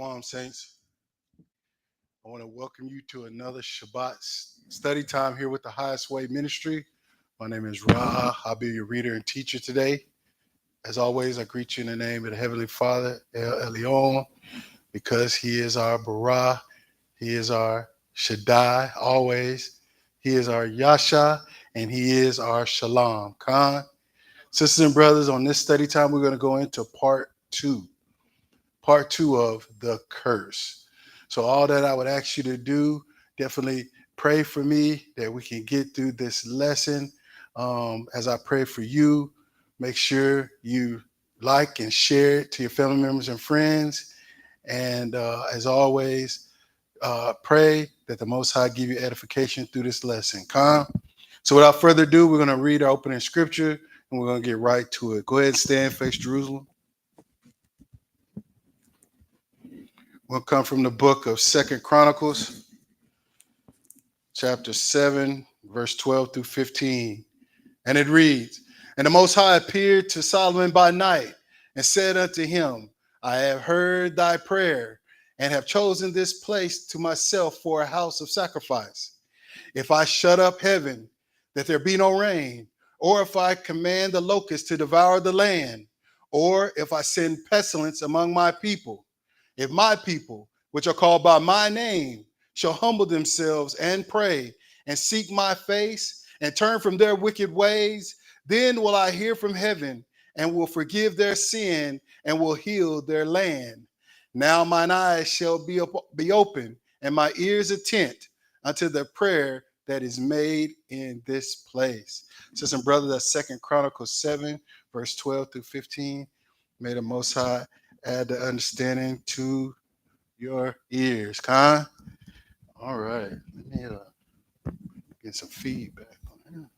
Shalom, saints. I want to welcome you to another Shabbat study time here with the THWministry. My name is Raah. I'll be your reader and teacher today. As always, I greet you in the name of the Heavenly Father, Elyon, because He is our Barah, He is our Shaddai, always. He is our Yasha, and He is our Shalom. Khan. Sisters and brothers, on this study time, we're going to go into part two of the curse. So all that I would ask you to do, definitely pray for me that we can get through this lesson. As I pray for you, make sure you like and share it to your family members and friends. And as always, pray that the Most High give you edification through this lesson. So without further ado, we're going to read our opening scripture and we're going to get right to it. Go ahead and stand, face Jerusalem. We'll come from the book of 2 Chronicles, chapter 7, verse 12 through 15. And it reads, And the Most High appeared to Solomon by night and said unto him, I have heard thy prayer and have chosen this place to myself for a house of sacrifice. If I shut up heaven, that there be no rain, or if I command the locusts to devour the land, or if I send pestilence among my people, if my people, which are called by my name, shall humble themselves and pray and seek my face and turn from their wicked ways, then will I hear from heaven and will forgive their sin and will heal their land. Now mine eyes shall be open and my ears attent unto the prayer that is made in this place. Sisters and brothers, that's 2 Chronicles 7, verse 12 through 15. May the Most High add the understanding to your ears. All right. Let me get some feedback on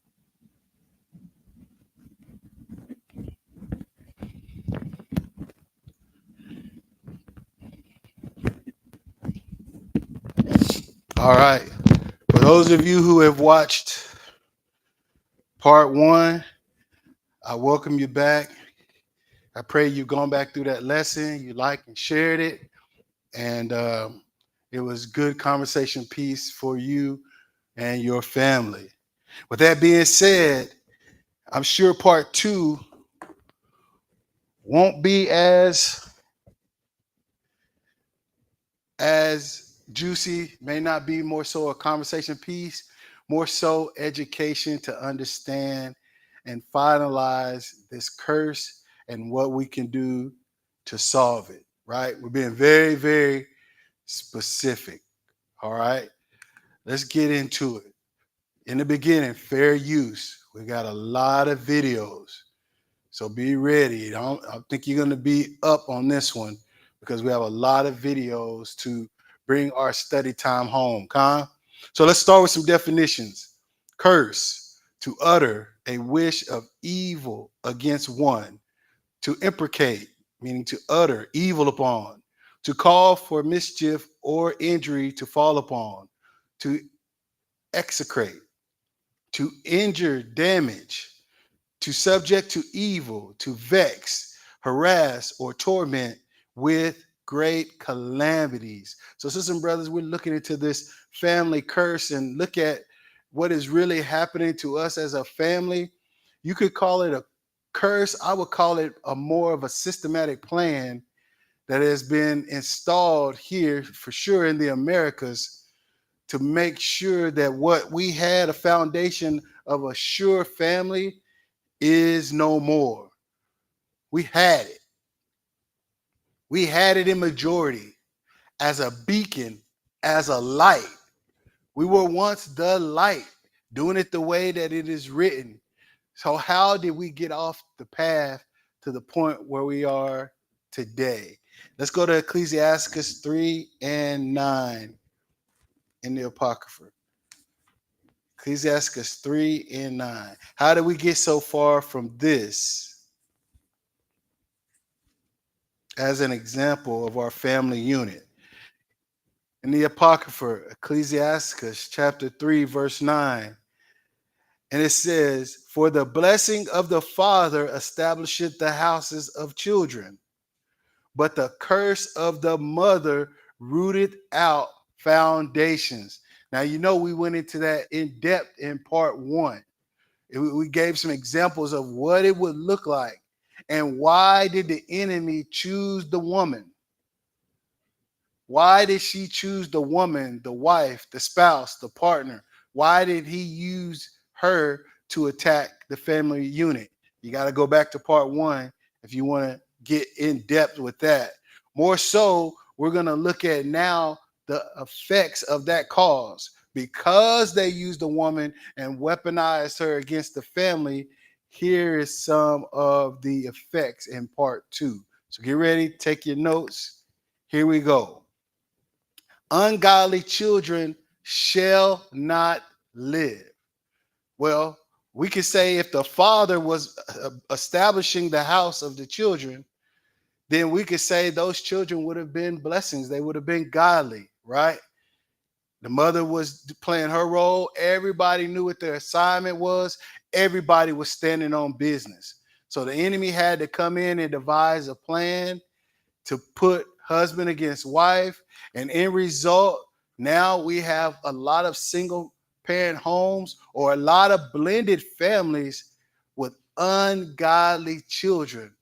that. All right. For those of you who have watched part one, I welcome you back. I pray you've gone back through that lesson, you liked and shared it, and it was good conversation piece for you and your family. With that being said, I'm sure part two won't be as juicy, may not be more so a conversation piece, more so education to understand and finalize this curse and what we can do to solve it, right? We're being very, very specific, all right? Let's get into it. In the beginning, fair use. We got a lot of videos, so be ready. I think you're going to be up on this one because we have a lot of videos to bring our study time home. So let's start with some definitions. Curse, to utter a wish of evil against one. To imprecate, meaning to utter evil upon. To call for mischief or injury to fall upon. To execrate. To injure, damage. To subject to evil, to vex, harass, or torment with great calamities. So, sisters and brothers, we're looking into this family curse and look at what is really happening to us as a family. You could call it a curse. I would call it a more of a systematic plan that has been installed here for sure in the Americas to make sure that what we had a foundation of a sure family is no more. We had it. We had it in majority as a beacon, as a light. We were once the light, doing it the way that it is written. So how did we get off the path to the point where we are today? Let's go to Ecclesiastes 3 and 9 in the Apocrypha. Ecclesiastes 3 and 9. How did we get so far from this as an example of our family unit? In the Apocrypha, Ecclesiastes chapter 3, verse 9. And it says, For the blessing of the father establisheth the houses of children, but the curse of the mother rooted out foundations. Now, you know, we went into that in depth in part one. We gave some examples of what it would look like and why did the enemy choose the woman. Why did she choose the woman, the wife, the spouse, the partner? Why did he use her to attack the family unit? You got to go back to part one if you want to get in depth with that. More so, we're going to look at now the effects of that cause. Because they used the woman and weaponized her against the family, here is some of the effects in part two. So get ready, take your notes. Here we go. Ungodly children shall not live. Well, we could say if the father was establishing the house of the children, then we could say those children would have been blessings. They would have been godly, right? The mother was playing her role. Everybody knew what their assignment was. Everybody was standing on business. So the enemy had to come in and devise a plan to put husband against wife. And in result, now we have a lot of single parent homes or a lot of blended families with ungodly children.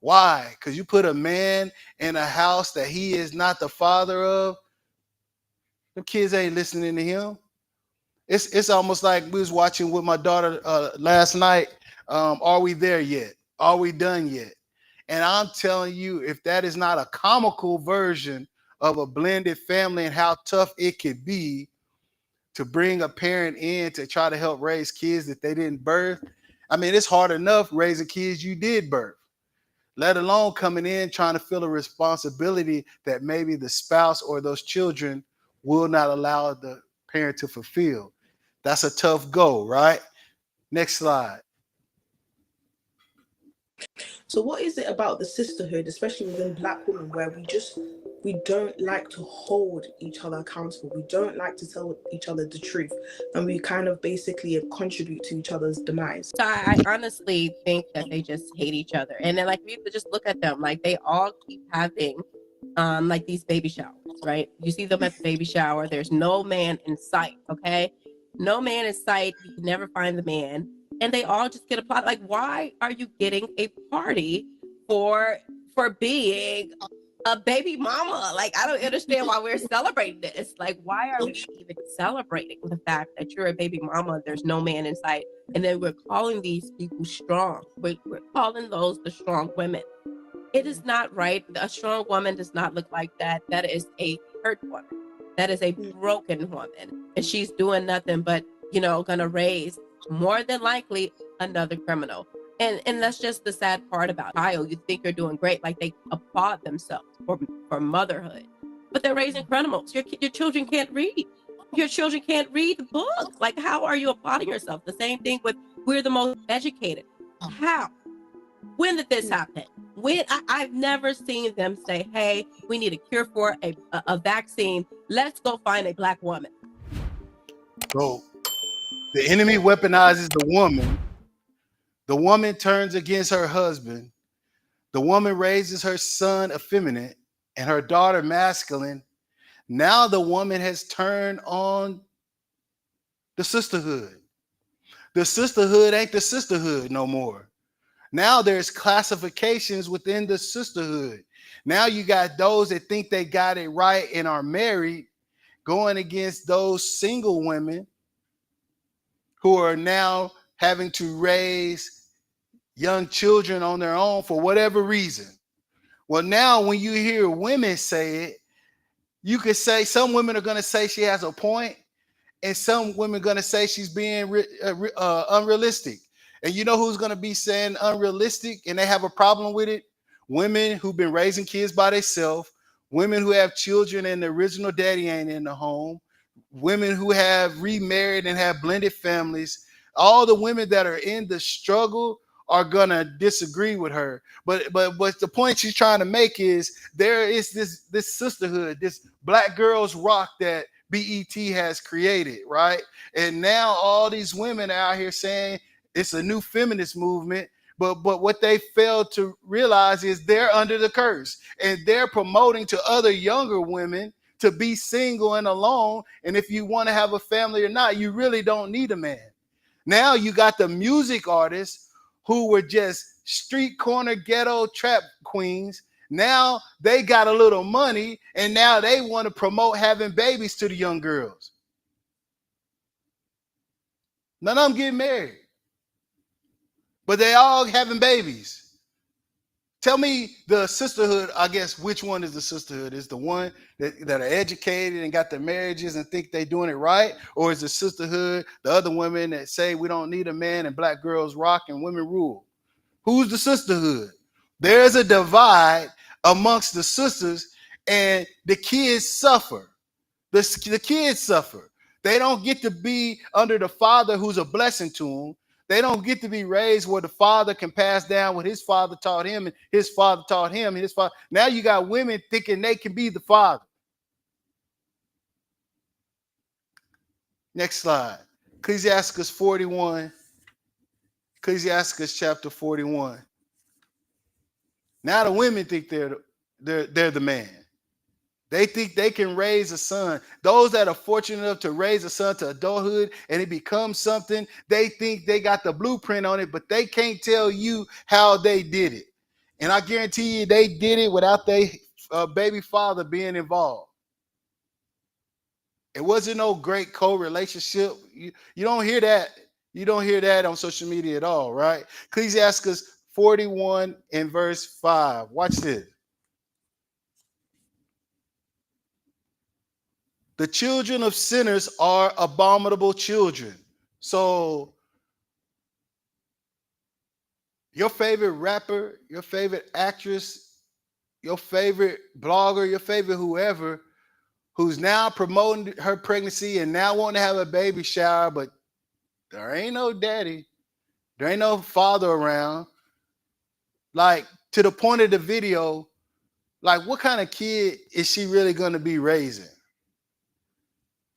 Why? Because you put a man in a house that he is not the father of, the kids ain't listening to him. It's almost like we was watching with my daughter last night. Are we there yet? Are we done yet? And I'm telling you, if that is not a comical version of a blended family and how tough it could be to bring a parent in to try to help raise kids that they didn't birth. I mean, it's hard enough raising kids you did birth, let alone coming in trying to feel a responsibility that maybe the spouse or those children will not allow the parent to fulfill. That's a tough go, right? Next slide. So what is it about the sisterhood, especially within Black women, where we don't like to hold each other accountable? We don't like to tell each other the truth, and we kind of basically contribute to each other's demise. So I honestly think that they just hate each other. And then, like, we have to just look at them. Like, they all keep having like these baby showers, right? You see them at the baby shower. There's no man in sight, okay? No man in sight. You can never find the man. And they all just get a plot. Like, why are you getting a party for being a baby mama? Like, I don't understand why we're celebrating this. Like, why are we even celebrating the fact that you're a baby mama? There's no man in sight. And then we're calling these people strong. We're calling those the strong women. It is not right. A strong woman does not look like that. That is a hurt woman. That is a broken woman. And she's doing nothing but, gonna raise more than likely another criminal. And that's just the sad part about child. You think you're doing great, like they applaud themselves for motherhood, but they're raising criminals. Your children can't read. Your children can't read the book. Like, how are you applauding yourself? The same thing with we're the most educated. How? When did this happen? When I've never seen them say, hey, we need a cure for a vaccine. Let's go find a Black woman. So the enemy weaponizes the woman. The woman turns against her husband. The woman raises her son effeminate and her daughter masculine. Now the woman has turned on the sisterhood. The sisterhood ain't the sisterhood no more. Now there's classifications within the sisterhood. Now you got those that think they got it right and are married going against those single women who are now having to raise young children on their own for whatever reason. Well, now when you hear women say it, you could say some women are going to say she has a point, and some women are going to say she's being unrealistic. And you know who's going to be saying unrealistic and they have a problem with it? Women who've been raising kids by themselves, women who have children and the original daddy ain't in the home, women who have remarried and have blended families. All the women that are in the struggle are gonna disagree with her. But the point she's trying to make is there is this sisterhood, this Black Girls Rock that BET has created, right? And now all these women out here saying it's a new feminist movement But what they fail to realize is they're under the curse, and they're promoting to other younger women to be single and alone. And if you want to have a family or not, you really don't need a man. Now you got the music artists who were just street corner ghetto trap queens. Now they got a little money, and now they want to promote having babies to the young girls. None of them getting married, but they all having babies. Tell me the sisterhood, I guess, which one is the sisterhood? Is the one that are educated and got their marriages and think they doing it right? Or is the sisterhood the other women that say we don't need a man and black girls rock and women rule? Who's the sisterhood? There's a divide amongst the sisters, and the kids suffer. The kids suffer. They don't get to be under the father who's a blessing to them. They don't get to be raised where the father can pass down what his father taught him and his father taught him and his father. Now you got women thinking they can be the father. Next slide. Ecclesiastes 41. Ecclesiastes chapter 41. Now the women think they're the man. They think they can raise a son. Those that are fortunate enough to raise a son to adulthood and it becomes something, they think they got the blueprint on it, but they can't tell you how they did it. And I guarantee you they did it without their baby father being involved. It wasn't no great co-relationship. You don't hear that. You don't hear that on social media at all, right? Ecclesiastes 41 and verse 5. Watch this. The children of sinners are abominable children. So your favorite rapper, your favorite actress, your favorite blogger, your favorite whoever, who's now promoting her pregnancy and now wanting to have a baby shower, but there ain't no daddy, there ain't no father around. Like, to the point of the video, like, what kind of kid is she really going to be raising?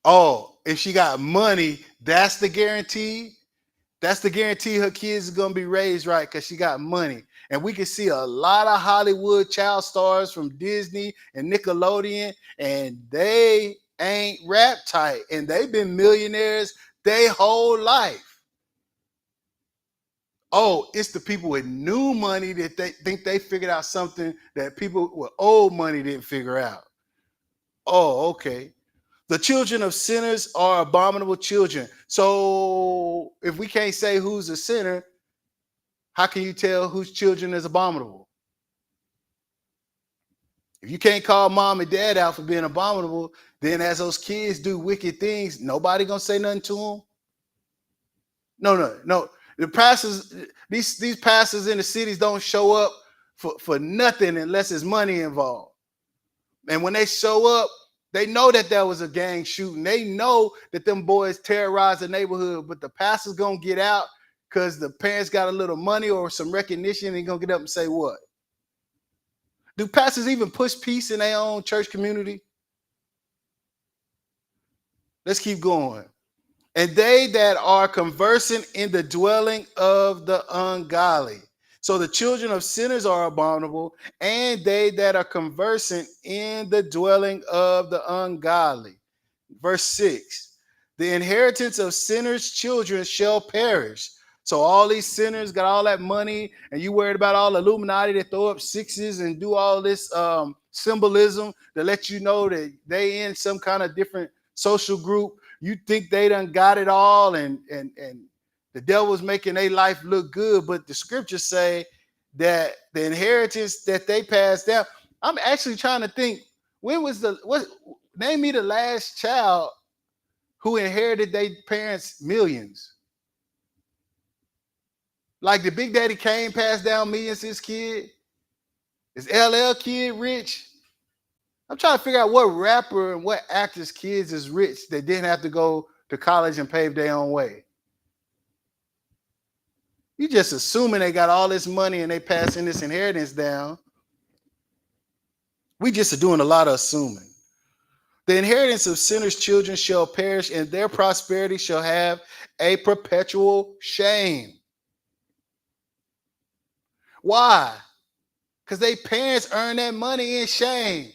Oh, if she got money, that's the guarantee. That's the guarantee her kids are going to be raised right because she got money. And we can see a lot of Hollywood child stars from Disney and Nickelodeon, and they ain't rap tight. And they've been millionaires their whole life. Oh, it's the people with new money that they think they figured out something that people with old money didn't figure out. Oh, okay. The children of sinners are abominable children. So if we can't say who's a sinner, how can you tell whose children is abominable? If you can't call mom and dad out for being abominable, then as those kids do wicked things, nobody gonna say nothing to them. No. The pastors, these pastors in the cities don't show up for nothing unless there's money involved. And when they show up, they know that there was a gang shooting. They know that them boys terrorized the neighborhood, but the pastor's gonna get out because the parents got a little money or some recognition and gonna get up and say what? Do pastors even push peace in their own church community? Let's keep going. And they that are conversant in the dwelling of the ungodly. So the children of sinners are abominable, and they that are conversant in the dwelling of the ungodly. Verse 6. The inheritance of sinners' children shall perish. So all these sinners got all that money, and you worried about all the Illuminati that throw up sixes and do all this symbolism to let you know that they in some kind of different social group. You think they done got it all, and the devil's making their life look good, but the scriptures say that the inheritance that they passed down. I'm actually trying to think, name me the last child who inherited their parents' millions. Like, the Big Daddy Kane passed down millions to his kid? Is LL kid rich? I'm trying to figure out what rapper and what actor's kids is rich that didn't have to go to college and pave their own way. You just assuming they got all this money and they passing this inheritance down. We just are doing a lot of assuming. The inheritance of sinners' children shall perish, and their prosperity shall have a perpetual shame. Why? Because they parents earn that money in shame.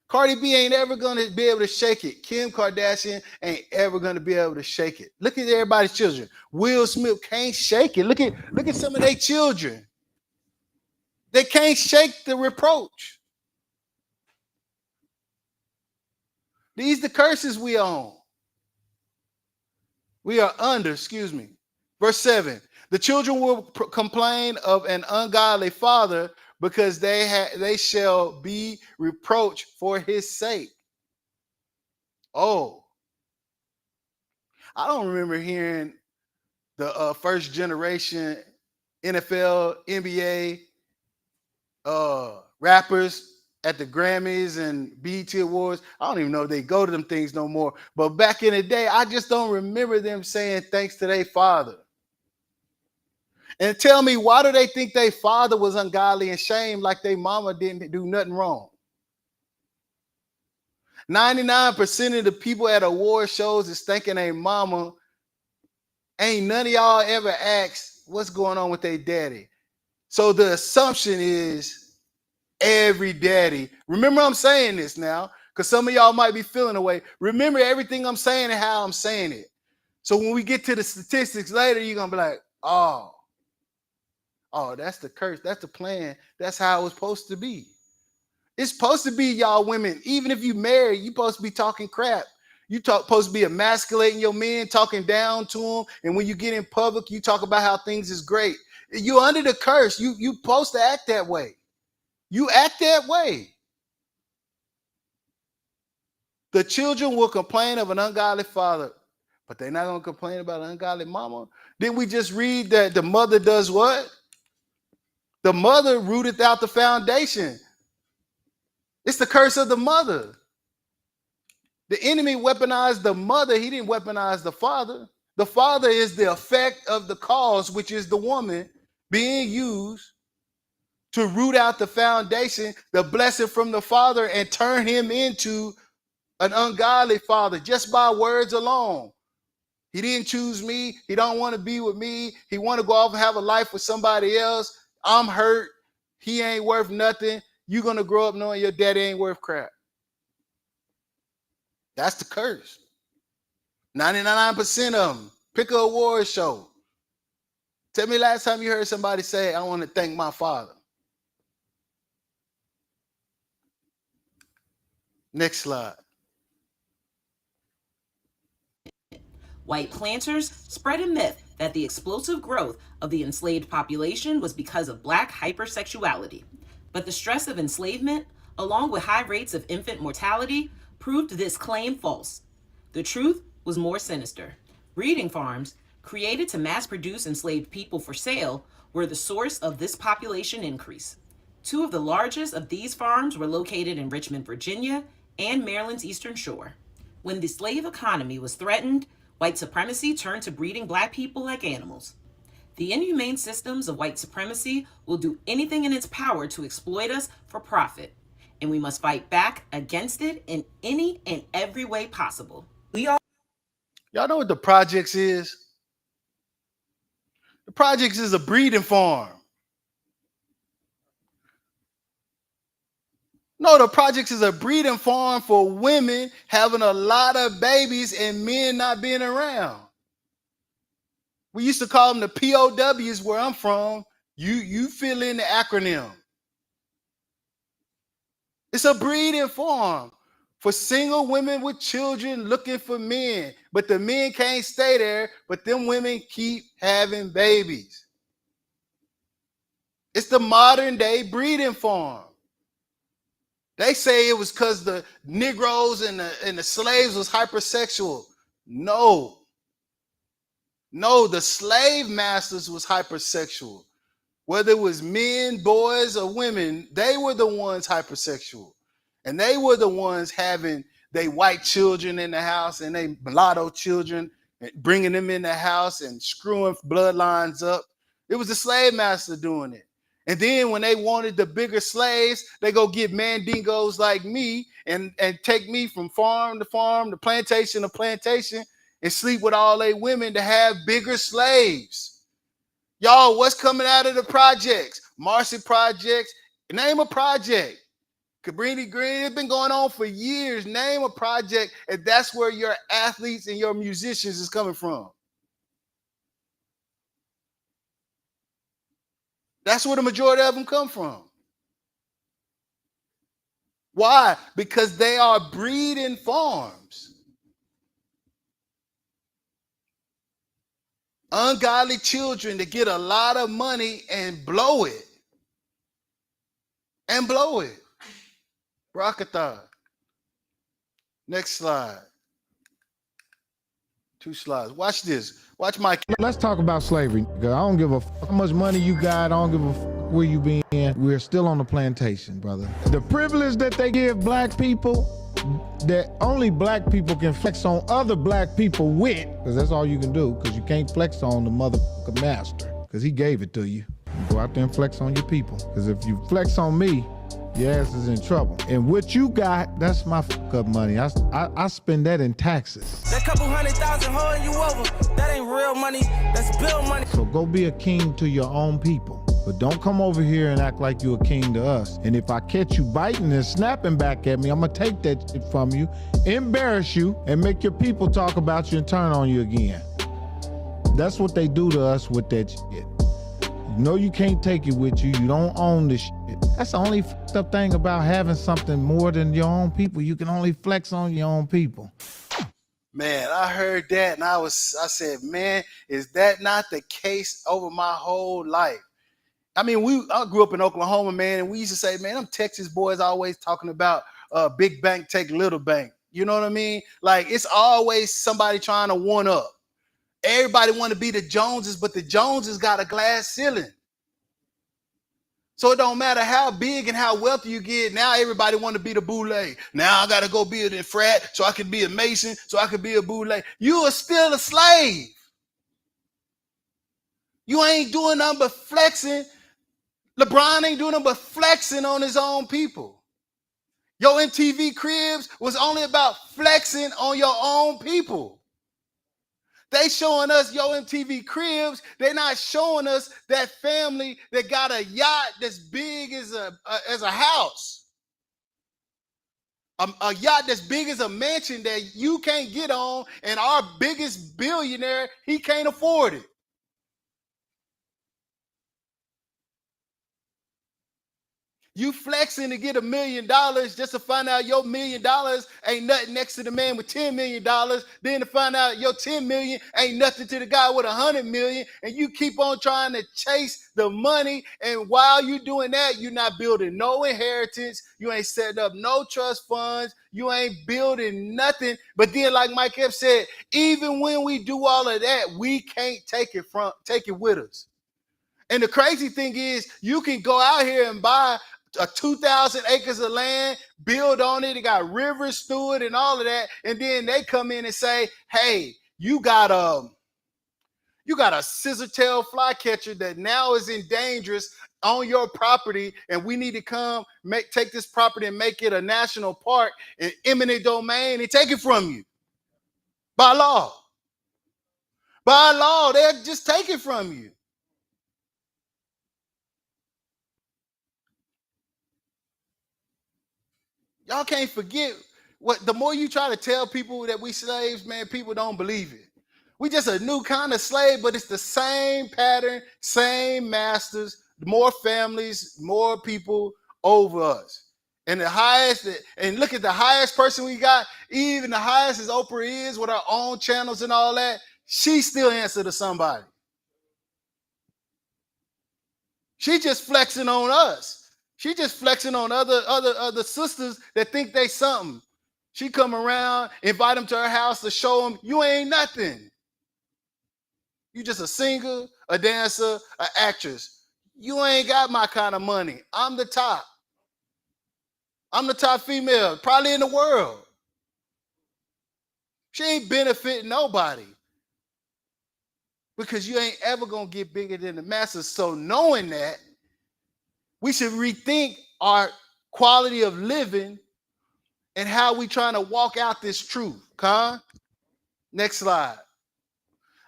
Cardi B ain't ever gonna be able to shake it. Kim Kardashian ain't ever gonna be able to shake it. Look at everybody's children. Will Smith can't shake it. Look at some of their children. They can't shake the reproach. These the curses we own. We are under, excuse me. Verse 7. The children will complain of an ungodly father because they shall be reproached for his sake. Oh, I don't remember hearing the first generation NFL, NBA rappers at the Grammys and BET Awards. I don't even know if they go to them things no more. But back in the day, I just don't remember them saying thanks to their father. And tell me, why do they think their father was ungodly and shamed like their mama didn't do nothing wrong? 99% of the people at award shows is thinking their mama. Ain't none of y'all ever asked what's going on with their daddy. So the assumption is every daddy. Remember, I'm saying this now because some of y'all might be feeling away. Remember everything I'm saying and how I'm saying it. So when we get to the statistics later, you're going to be like, oh, that's the curse. That's the plan. That's how it was supposed to be. It's supposed to be, y'all women, even if you married, you're supposed to be talking crap. Supposed to be emasculating your men, talking down to them. And when you get in public, you talk about how things is great. You're under the curse. You supposed to act that way. You act that way. The children will complain of an ungodly father, but they're not going to complain about an ungodly mama. Didn't we just read that the mother does what? The mother rooted out the foundation. It's the curse of the mother. The enemy weaponized the mother. He didn't weaponize the father. The father is the effect of the cause, which is the woman being used to root out the foundation, the blessing from the father, and turn him into an ungodly father just by words alone. He didn't choose me. He don't want to be with me. He want to go off and have a life with somebody else. I'm hurt. He ain't worth nothing. You're going to grow up knowing your daddy ain't worth crap. That's the curse. 99% of them. Pick a award show. Tell me last time you heard somebody say, I want to thank my father. Next slide. White planters spread a myth that the explosive growth of the enslaved population was because of Black hypersexuality. But the stress of enslavement, along with high rates of infant mortality, proved this claim false. The truth was more sinister. Breeding farms, created to mass produce enslaved people for sale, were the source of this population increase. Two of the largest of these farms were located in Richmond, Virginia, and Maryland's Eastern Shore. When the slave economy was threatened, white supremacy turned to breeding Black people like animals. The inhumane systems of white supremacy will do anything in its power to exploit us for profit, and we must fight back against it in any and every way possible. Y'all know what the projects is? The projects is a breeding farm. No, the projects is a breeding farm for women having a lot of babies and men not being around. We used to call them the POWs where I'm from. You fill in the acronym. It's a breeding farm for single women with children looking for men. But the men can't stay there, but them women keep having babies. It's the modern day breeding farm. They say it was because the Negroes and the slaves was hypersexual. No, the slave masters was hypersexual. Whether it was men, boys, or women, they were the ones hypersexual. And they were the ones having their white children in the house and they mulatto children, and bringing them in the house and screwing bloodlines up. It was the slave master doing it. And then when they wanted the bigger slaves, they go get mandingos like me and take me from farm to farm, to plantation to plantation, and sleep with all they women to have bigger slaves. Y'all, what's coming out of the projects? Marcy projects. Name a project. Cabrini Green, it's been going on for years. Name a project, and that's where your athletes and your musicians is coming from. That's where the majority of them come from. Why? Because they are breeding farms. Ungodly children that get a lot of money and blow it. And blow it. Rockethon. Next slide. 2 slides. Watch this. Watch my. Let's talk about slavery. I don't give a fuck how much money you got. I don't give a fuck where you been. We're still on the plantation, brother. The privilege that they give black people, that only black people can flex on other black people with, because that's all you can do, because you can't flex on the motherfucking master, because he gave it to you. You go out there and flex on your people, because if you flex on me, your ass is in trouble. And what you got, that's my fuck up money. I spend that in taxes. That couple $100,000 holding you over, that ain't real money, that's bill money. So go be a king to your own people. But don't come over here and act like you a king to us. And if I catch you biting and snapping back at me, I'm gonna take that shit from you, embarrass you, and make your people talk about you and turn on you again. That's what they do to us with that shit. You know you can't take it with you. You don't own this shit. That's the only fucked up thing about having something more than your own people. You can only flex on your own people. Man, I heard that and I said, man, is that not the case over my whole life? I mean, I grew up in Oklahoma, man, and we used to say, man, them Texas boys always talking about big bank take little bank. You know what I mean? Like, it's always somebody trying to one up. Everybody want to be the Joneses, but the Joneses got a glass ceiling. So it don't matter how big and how wealthy you get. Now everybody want to be the boule. Now I got to go be a frat so I can be a Mason, so I can be a boule. You are still a slave. You ain't doing nothing but flexing. LeBron ain't doing nothing but flexing on his own people. Your MTV Cribs was only about flexing on your own people. They showing us your MTV Cribs. They're not showing us that family that got a yacht that's big as a house. A yacht that's big as a mansion that you can't get on, and our biggest billionaire, he can't afford it. You flexing to get $1 million just to find out your $1 million ain't nothing next to the man with $10 million. Then to find out your 10 million ain't nothing to the guy with 100 million. And you keep on trying to chase the money. And while you're doing that, you're not building no inheritance. You ain't setting up no trust funds. You ain't building nothing. But then, like Mike F said, even when we do all of that, we can't take it with us. And the crazy thing is, you can go out here and buy 2,000 acres of land, build on it. It got rivers through it and all of that. And then they come in and say, hey, you got a scissor-tail flycatcher that now is endangered on your property, and we need to take this property and make it a national park, an eminent domain, and take it from you by law. By law, they'll just take it from you. Y'all can't forget what the more you try to tell people that we slaves, man, people don't believe it. We just a new kind of slave, but it's the same pattern, same masters, more families, more people over us. And the highest, and look at the highest person we got, even the highest as Oprah is with her own channels and all that, she still answer to somebody. She just flexing on us. She just flexing on other sisters that think they something. She come around, invite them to her house to show them you ain't nothing. You just a singer, a dancer, an actress. You ain't got my kind of money. I'm the top. I'm the top female, probably in the world. She ain't benefiting nobody. Because you ain't ever gonna get bigger than the masses. So knowing that, we should rethink our quality of living and how we trying to walk out this truth. Next slide.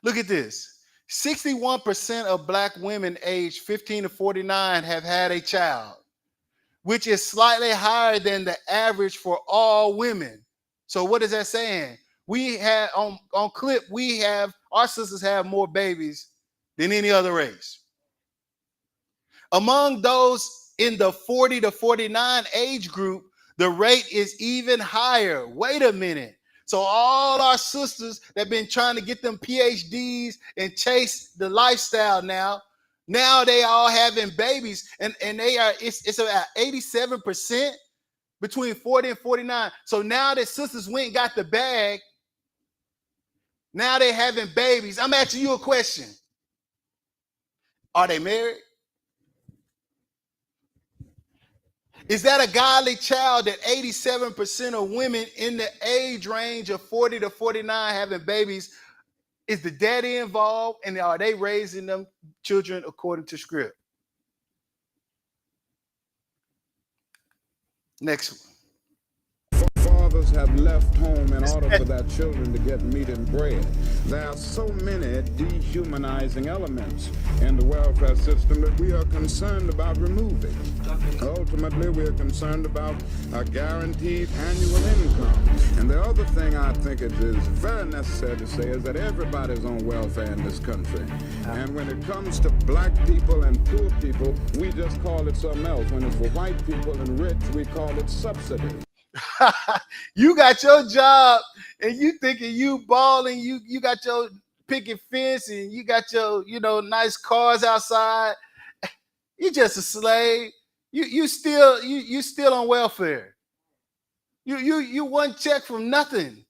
Look at this. 61% of black women aged 15 to 49 have had a child, which is slightly higher than the average for all women. So what is that saying? We have on clip, our sisters have more babies than any other race. Among those in the 40 to 49 age group, the rate is even higher. Wait a minute. So all our sisters that been trying to get them PhDs and chase the lifestyle now they all having babies, and they are it's about 87% between 40 and 49. So now that sisters went and got the bag, now they having babies. I'm asking you a question. Are they married? Is that a godly child that 87% of women in the age range of 40 to 49 having babies? Is the daddy involved, and are they raising them children according to script? Next one. Fathers have left home in order for their children to get meat and bread. There are so many dehumanizing elements in the welfare system that we are concerned about removing. Ultimately, we are concerned about a guaranteed annual income. And the other thing I think it is very necessary to say is that everybody's on welfare in this country. And when it comes to black people and poor people, we just call it something else. When it's for white people and rich, we call it subsidy. You got your job and you thinking you balling, you got your picket fence and you got your nice cars outside. You just a slave. You still on welfare. You one check from nothing.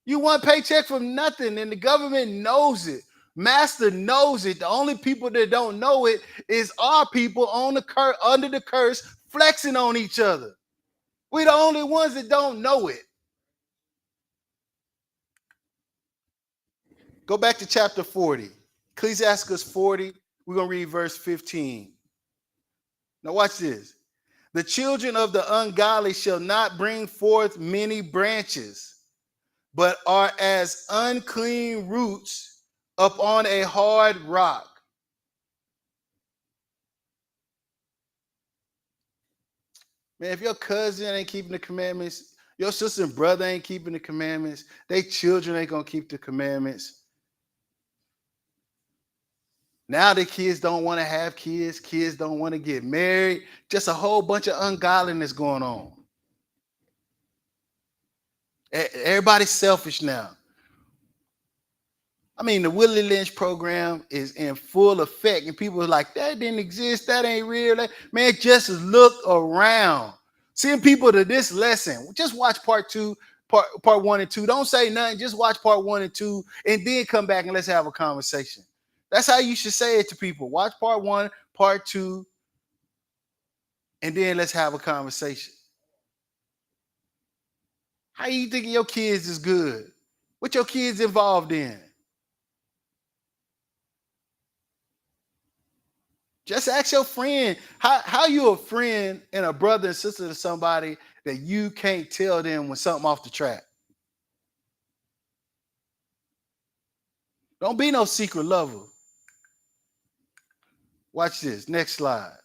You one paycheck from nothing, and the government knows it. Master knows it. The only people that don't know it is our people on under the curse, flexing on each other. We're the only ones that don't know it. Go back to chapter 40. Ecclesiastes 40. We're going to read verse 15. Now watch this. The children of the ungodly shall not bring forth many branches, but are as unclean roots upon a hard rock. Man, if your cousin ain't keeping the commandments, your sister and brother ain't keeping the commandments, they children ain't gonna keep the commandments. Now the kids don't want to have kids. Kids don't want to get married. Just a whole bunch of ungodliness going on. Everybody's selfish now. I mean, the Willie Lynch program is in full effect, and people are like, that didn't exist, that ain't real. Man, just look around. Seeing people to this lesson. Just watch part 1 and 2. Don't say nothing. Just watch part 1 and 2, and then come back and let's have a conversation. That's how you should say it to people. Watch part 1, part 2, and then let's have a conversation. How you thinking your kids is good? What your kids involved in? Just ask your friend, how you a friend and a brother and sister to somebody that you can't tell them when something off the track? Don't be no secret lover. Watch this. Next slide.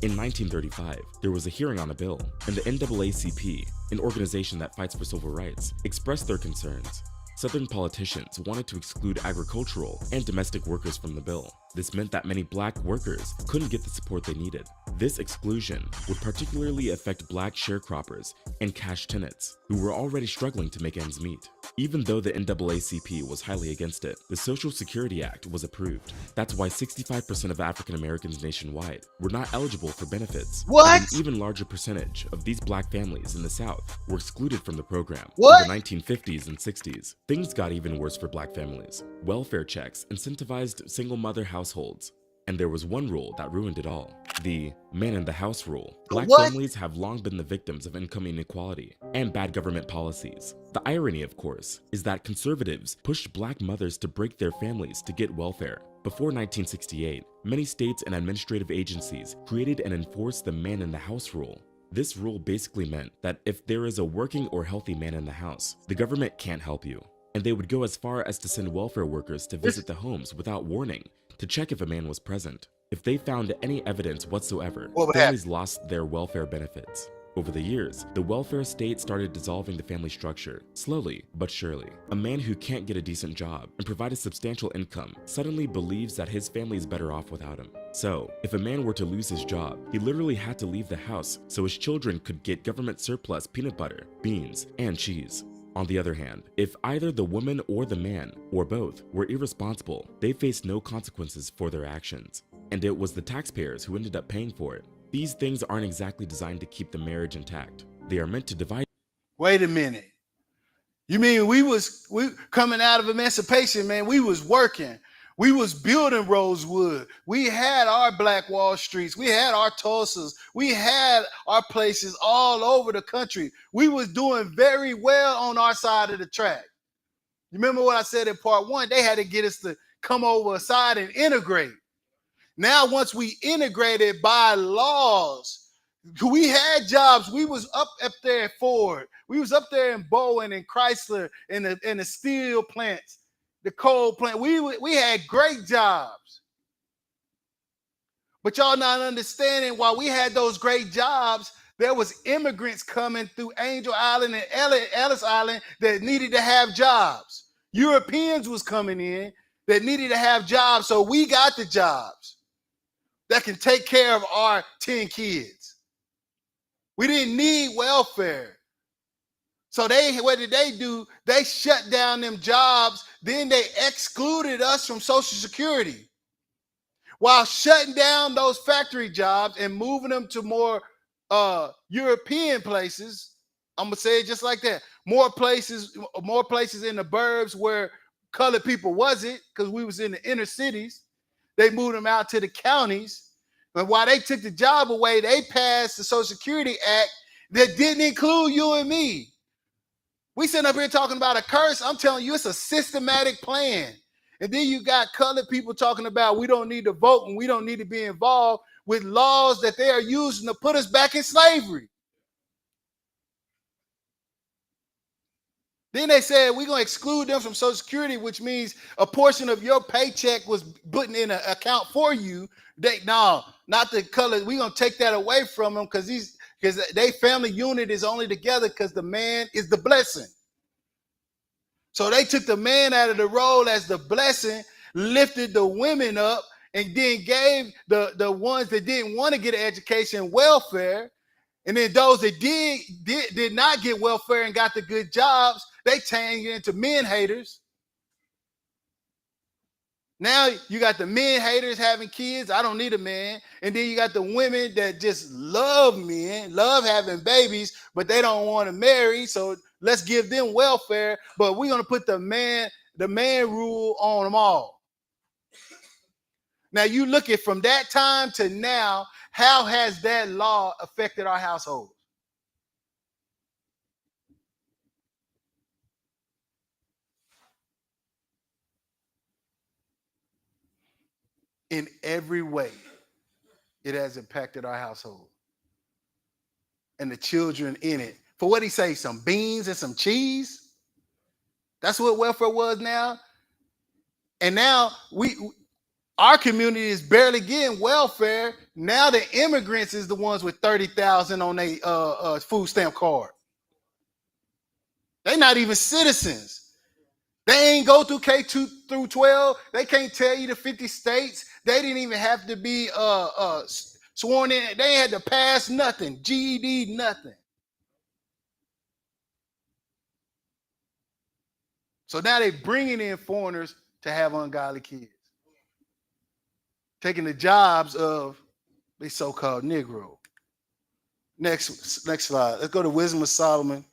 In 1935, there was a hearing on a bill, and the NAACP, an organization that fights for civil rights, expressed their concerns. Southern politicians wanted to exclude agricultural and domestic workers from the bill. This meant that many black workers couldn't get the support they needed. This exclusion would particularly affect black sharecroppers and cash tenants, who were already struggling to make ends meet. Even though the NAACP was highly against it, the Social Security Act was approved. That's why 65% of African Americans nationwide were not eligible for benefits. What? And an even larger percentage of these black families in the South were excluded from the program What? in the 1950s and 60s. Things got even worse for black families. Welfare checks incentivized single-mother households. And there was one rule that ruined it all. The man-in-the-house rule. Black families have long been the victims of income inequality and bad government policies. The irony, of course, is that conservatives pushed black mothers to break their families to get welfare. Before 1968, many states and administrative agencies created and enforced the man-in-the-house rule. This rule basically meant that if there is a working or healthy man in the house, the government can't help you. And they would go as far as to send welfare workers to visit the homes without warning to check if a man was present. If they found any evidence whatsoever, What would families lost their welfare benefits. Over the years, the welfare state started dissolving the family structure, slowly but surely. A man who can't get a decent job and provide a substantial income suddenly believes that his family is better off without him. So, if a man were to lose his job, he literally had to leave the house so his children could get government surplus peanut butter, beans, and cheese. On the other hand, if either the woman or the man, or both, were irresponsible, they faced no consequences for their actions. And it was the taxpayers who ended up paying for it. These things aren't exactly designed to keep the marriage intact. They are meant to divide. Wait a minute. You mean we coming out of emancipation, man, we was working. We was building Rosewood. We had our Black Wall Streets. We had our Tulsas. We had our places all over the country. We was doing very well on our side of the track. You remember what I said in part 1? They had to get us to come over aside and integrate. Now, once we integrated by laws, we had jobs. We was up there at Ford. We was up there in Bowen and Chrysler and the steel plants, the coal plant. We had great jobs. But y'all not understanding, while we had those great jobs, there was immigrants coming through Angel Island and Ellis Island that needed to have jobs. Europeans was coming in that needed to have jobs, so we got the jobs that can take care of our 10 kids. We didn't need welfare. So what did they do? They shut down them jobs. Then they excluded us from Social Security. While shutting down those factory jobs and moving them to more European places, I'm gonna say it just like that. More places in the burbs where colored people wasn't, because we was in the inner cities. They moved them out to the counties. But while they took the job away, they passed the Social Security Act that didn't include you and me. We sitting up here talking about a curse. I'm telling you, it's a systematic plan. And then you got colored people talking about we don't need to vote and we don't need to be involved with laws that they are using to put us back in slavery. Then they said we're going to exclude them from Social Security, which means a portion of your paycheck was put in an account for you. Not the color. We're going to take that away from them because their family unit is only together because the man is the blessing. So they took the man out of the role as the blessing, lifted the women up, and then gave the ones that didn't want to get an education welfare. And then those that did not get welfare and got the good jobs, they turned into men haters. Now you got the men haters having kids. I don't need a man. And then you got the women that just love men, love having babies, but they don't want to marry. So let's give them welfare. But we're going to put the man rule on them all. Now you look at from that time to now, how has that law affected our household? In every way, it has impacted our household and the children in it. For what he say, some beans and some cheese? That's what welfare was now. And now our community is barely getting welfare. Now the immigrants is the ones with 30,000 on their food stamp card. They're not even citizens. They ain't go through K2 through 12. They can't tell you the 50 states. They didn't even have to be sworn in. They had to pass nothing, GED, nothing. So now they're bringing in foreigners to have ungodly kids, taking the jobs of the so-called Negro. Next slide. Let's go to Wisdom of Solomon.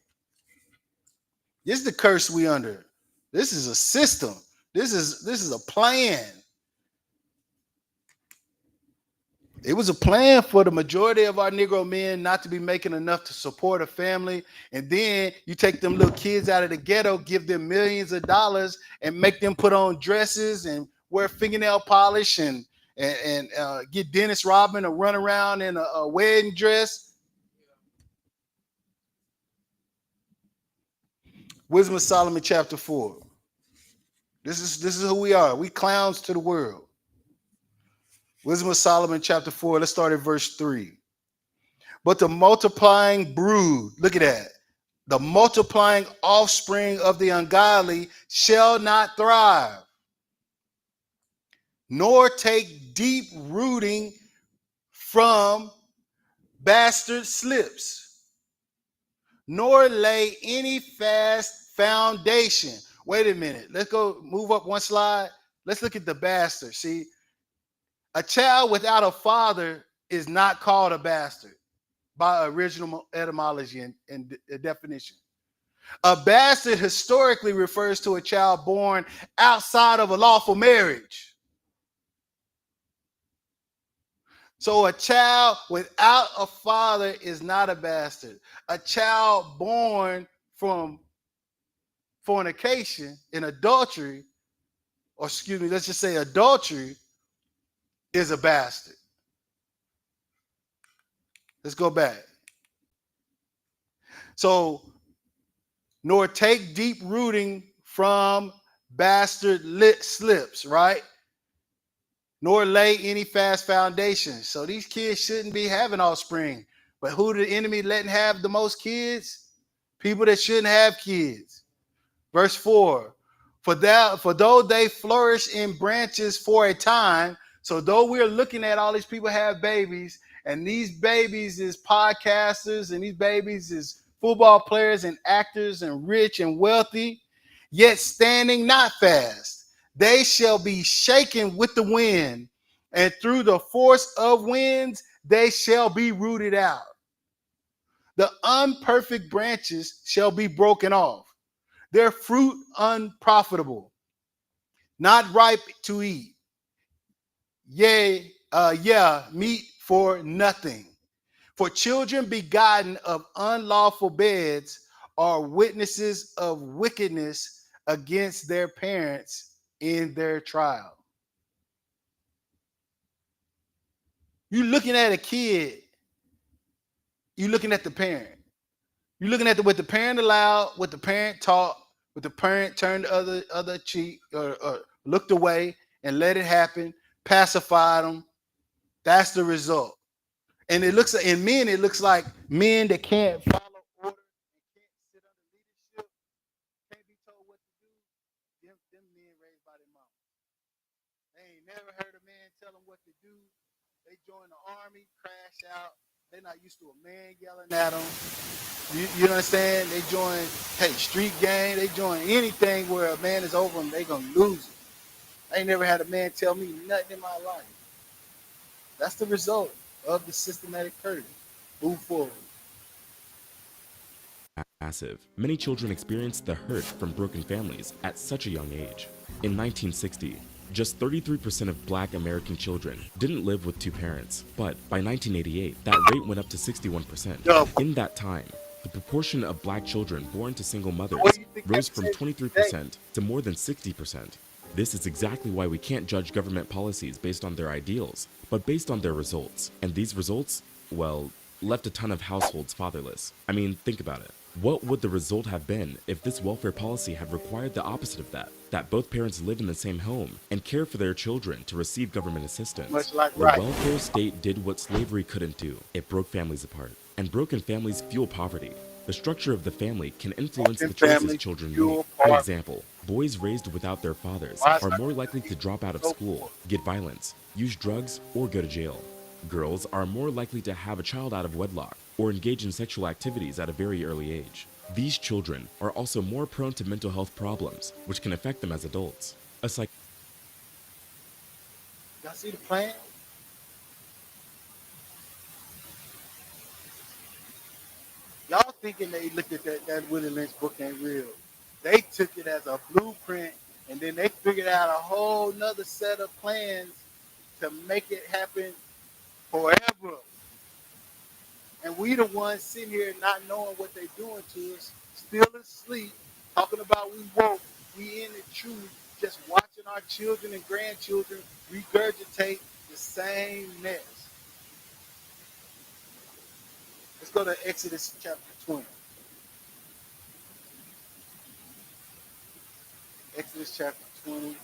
This is the curse we under. This is a system. This is a plan. It was a plan for the majority of our Negro men not to be making enough to support a family. And then you take them little kids out of the ghetto, give them millions of dollars, and make them put on dresses and wear fingernail polish and get Dennis Rodman to run around in a wedding dress. Wisdom of Solomon chapter 4. This is who we are. We clowns to the world. Wisdom of Solomon, chapter 4. Let's start at verse 3. But the multiplying brood, look at that. The multiplying offspring of the ungodly shall not thrive, nor take deep rooting from bastard slips, nor lay any fast foundation. Wait a minute. Let's go move up one slide. Let's look at the bastard. See, a child without a father is not called a bastard by original etymology and definition. A bastard historically refers to a child born outside of a lawful marriage. So a child without a father is not a bastard. A child born from fornication and adultery, or excuse me, let's just say adultery, is a bastard. Let's go back. So, nor take deep rooting from bastard slips, right? Nor lay any fast foundation. So these kids shouldn't be having offspring. But who the enemy letting have the most kids? People that shouldn't have kids. Verse 4. For though they flourish in branches for a time, so though we're looking at all these people have babies, and these babies is podcasters, and these babies is football players and actors and rich and wealthy, yet standing not fast. They shall be shaken with the wind, and through the force of winds, they shall be rooted out. The unperfect branches shall be broken off, their fruit unprofitable, not ripe to eat. Yea, meat for nothing. For children begotten of unlawful beds are witnesses of wickedness against their parents in their trial. You looking at a kid, you looking at the parent. You're looking at what the parent allowed, what the parent taught, what the parent turned the other cheek or looked away and let it happen, pacified them. That's the result. And it looks in men, it looks like men that can't follow order, can't sit under leadership, can't be told what to do. Them men raised by their mama. They ain't never heard a man tell them what to do. They join the army, crash out. They're not used to a man yelling at them. You understand? They join, street gang. They join anything where a man is over them, they gonna lose it. I ain't never had a man tell me nothing in my life. That's the result of the systematic curse. Move forward. Massive. Many children experience the hurt from broken families at such a young age. In 1960, just 33% of Black American children didn't live with two parents, but by 1988, that rate went up to 61%. In that time, the proportion of Black children born to single mothers rose from 23% to more than 60%. This is exactly why we can't judge government policies based on their ideals, but based on their results. And these results, well, left a ton of households fatherless. I mean, think about it. What would the result have been if this welfare policy had required the opposite of that? That both parents live in the same home and care for their children to receive government assistance. Much like The welfare state did what slavery couldn't do. It broke families apart. And broken families fuel poverty. The structure of the family can influence the choices children make. For example, boys raised without their fathers are more likely to drop out of school, get violence, use drugs, or go to jail. Girls are more likely to have a child out of wedlock or engage in sexual activities at a very early age. These children are also more prone to mental health problems, which can affect them as adults. Y'all see the plan? Y'all thinking they looked at that Willie Lynch book ain't real. They took it as a blueprint, and then they figured out a whole nother set of plans to make it happen forever. And we the ones sitting here not knowing what they're doing to us, still asleep, talking about we woke, we in the truth, just watching our children and grandchildren regurgitate the same mess. Let's go to Exodus chapter 20. Exodus chapter 20.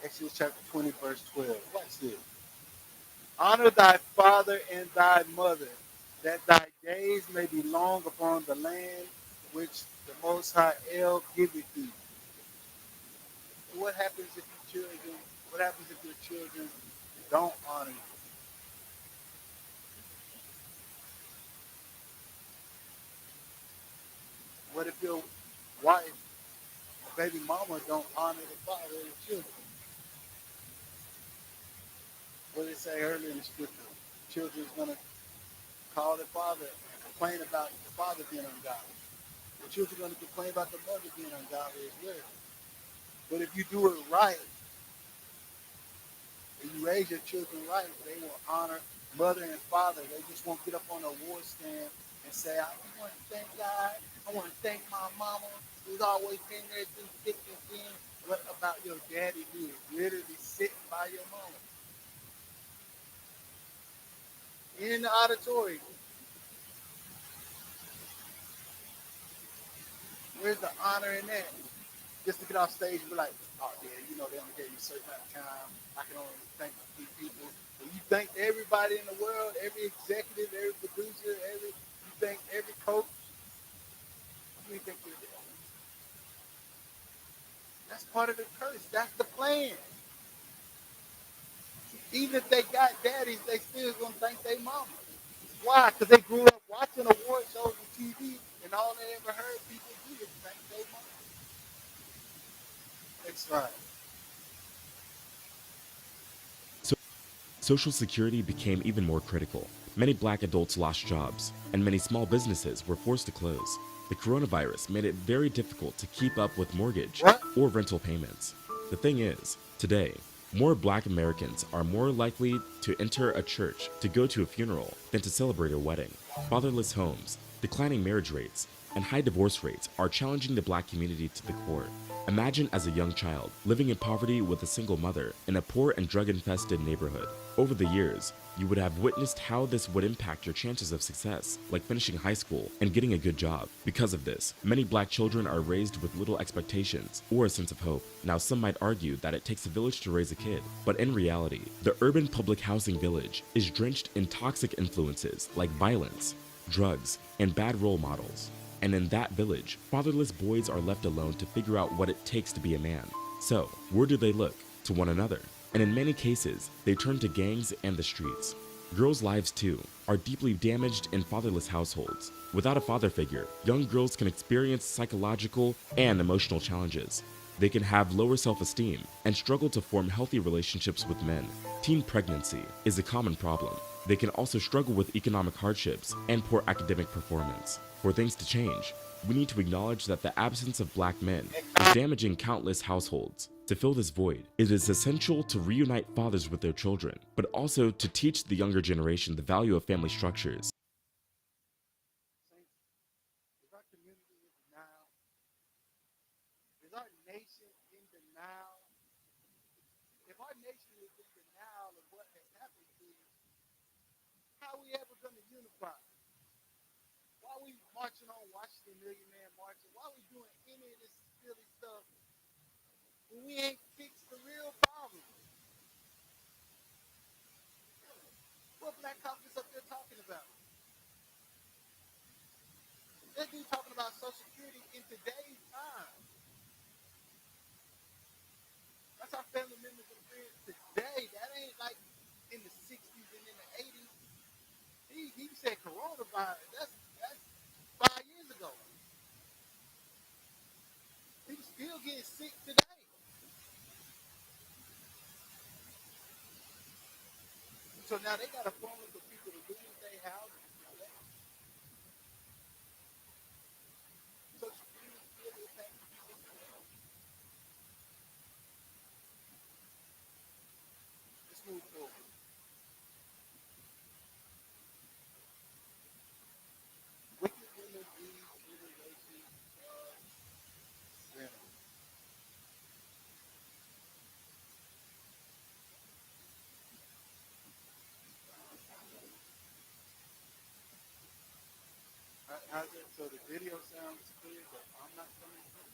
Exodus chapter 20, verse 12. Watch this. Honor thy father and thy mother, that thy days may be long upon the land which the Most High El giveth thee. What happens if your children? What happens if your children don't honor you? What if your wife, or baby mama, don't honor the father of the children? What did it say earlier in the scripture? Children's gonna call their father and complain about the father being ungodly. The children are gonna complain about the mother being ungodly as well. But if you do it right, if you raise your children right, they will honor mother and father. They just won't get up on a award stand and say, I want to thank God. I want to thank my mama who's always been there through thick and thin. What about your daddy who is literally sitting by your mama in the auditorium? Where's the honor in that? Just to get off stage and be like, oh yeah, you know, they only gave me a certain amount of time. I can only thank a few people. And you thank everybody in the world, every executive, every producer, you thank every coach. Who do you think you're doing? That's part of the curse. That's the plan. Even if they got daddies, they still gonna thank their mama. Why? Because they grew up watching award shows on TV, and all they ever heard people do is thank their mama. That's right. Social Security became even more critical. Many black adults lost jobs, and many small businesses were forced to close. The coronavirus made it very difficult to keep up with mortgage or rental payments. The thing is, today, more black Americans are more likely to enter a church to go to a funeral than to celebrate a wedding. Fatherless homes, declining marriage rates, and high divorce rates are challenging the black community to the core. Imagine as a young child living in poverty with a single mother in a poor and drug-infested neighborhood. Over the years, you would have witnessed how this would impact your chances of success, like finishing high school and getting a good job. Because of this, many black children are raised with little expectations or a sense of hope. Now, some might argue that it takes a village to raise a kid, but in reality, the urban public housing village is drenched in toxic influences like violence, drugs, and bad role models. And in that village, fatherless boys are left alone to figure out what it takes to be a man. So, where do they look? To one another. And in many cases, they turn to gangs and the streets. Girls' lives, too, are deeply damaged in fatherless households. Without a father figure, young girls can experience psychological and emotional challenges. They can have lower self-esteem and struggle to form healthy relationships with men. Teen pregnancy is a common problem. They can also struggle with economic hardships and poor academic performance. For things to change, we need to acknowledge that the absence of black men is damaging countless households. To fill this void, it is essential to reunite fathers with their children, but also to teach the younger generation the value of family structures. Is our community in denial? Is our nation in denial? If our nation is in denial of what has happened to us, how are we ever going to unify? Why are we marching on Washington Million Man marching? Why are we doing any of this silly stuff when we ain't fixed the real problem? What Black Caucus up there talking about? That dude talking about Social Security in today's time. That's our family members and friends today. That ain't like in the 60s and in the 80s. He said coronavirus. That's 5 years ago. People still getting sick today. So now they got a formula for people to lose their houses. Social Security still impacting people today. Let's move forward. Wicked women lead generations of sinners. How's it? So the video sounds clear, but I'm not coming through.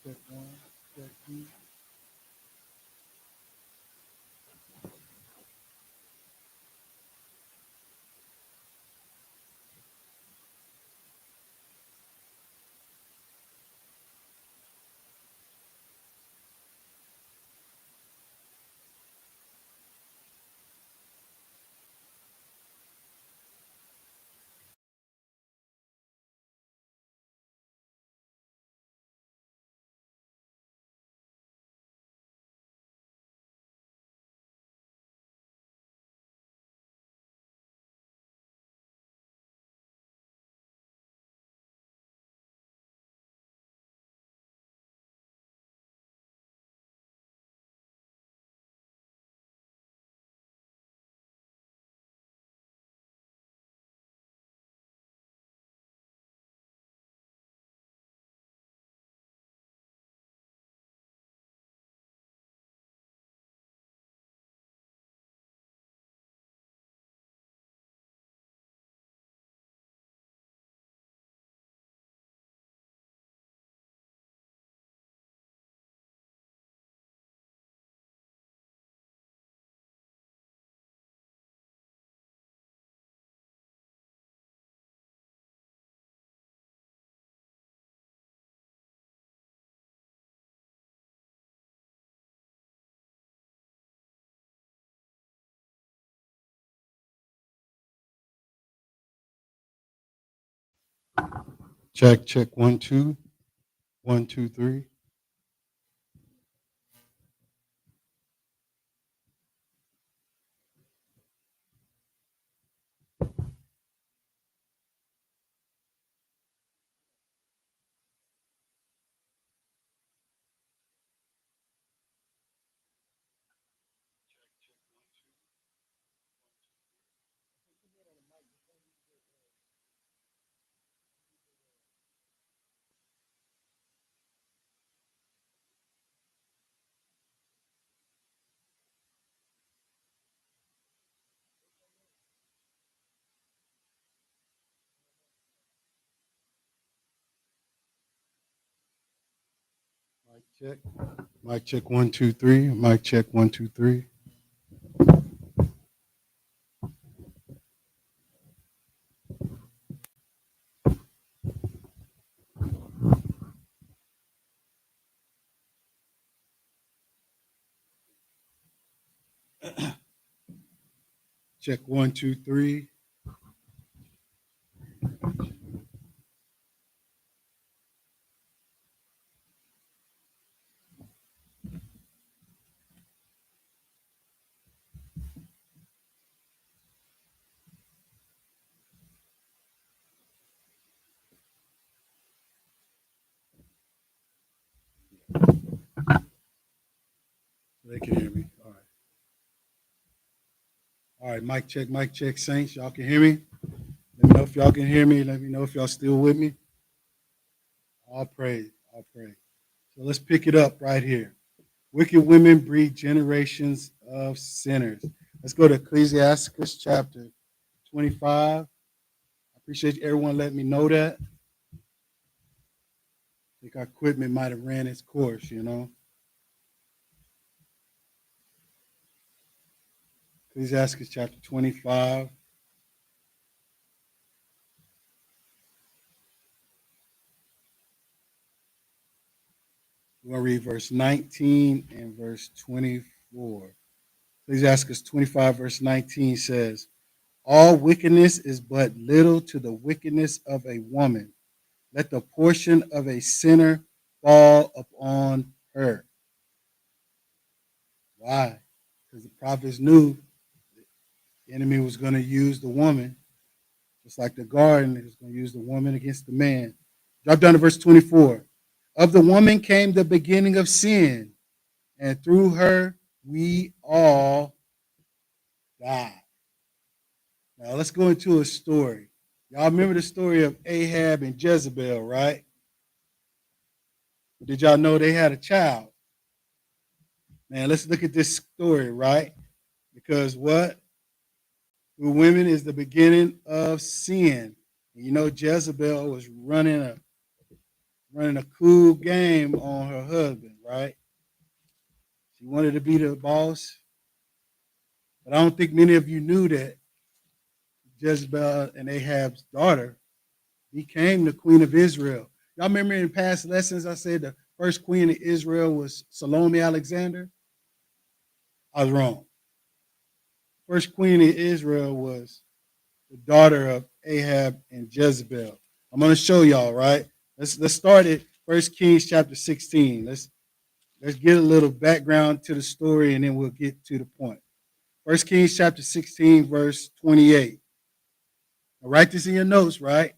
Check one, check two. Check, check, 1, 2, 1, 2, 3. Mic check. Mic check 1 2 3. Mic check 1 2 3. Check 1 2 3. They can hear me. All right. All right. Mic check, Saints. Y'all can hear me? Let me know if y'all can hear me. Let me know if y'all still with me. All praise. All praise. So let's pick it up right here. Wicked women breed generations of sinners. Let's go to Ecclesiasticus chapter 25. I appreciate everyone letting me know that. I think our equipment might have ran its course, you know. Ecclesiasticus chapter 25. We're going to read verse 19 and verse 24. Ecclesiasticus 25, verse 19 says, all wickedness is but little to the wickedness of a woman. Let the portion of a sinner fall upon her. Why? Because the prophets knew the enemy was going to use the woman, just like the garden is going to use the woman against the man. Drop down to verse 24. Of the woman came the beginning of sin, and through her we all died. Now let's go into a story. Y'all remember the story of Ahab and Jezebel, right? Did y'all know they had a child? Man, let's look at this story, right? Because what? Through women is the beginning of sin. And you know, Jezebel was running a cool game on her husband, right? She wanted to be the boss. But I don't think many of you knew that Jezebel and Ahab's daughter became the queen of Israel. Y'all remember in past lessons I said the first queen of Israel was Salome Alexander? I was wrong. First queen of Israel was the daughter of Ahab and Jezebel. I'm going to show y'all, right? Let's start at 1 Kings chapter 16. Let's get a little background to the story and then we'll get to the point. 1 Kings chapter 16, verse 28. Now, write this in your notes, right?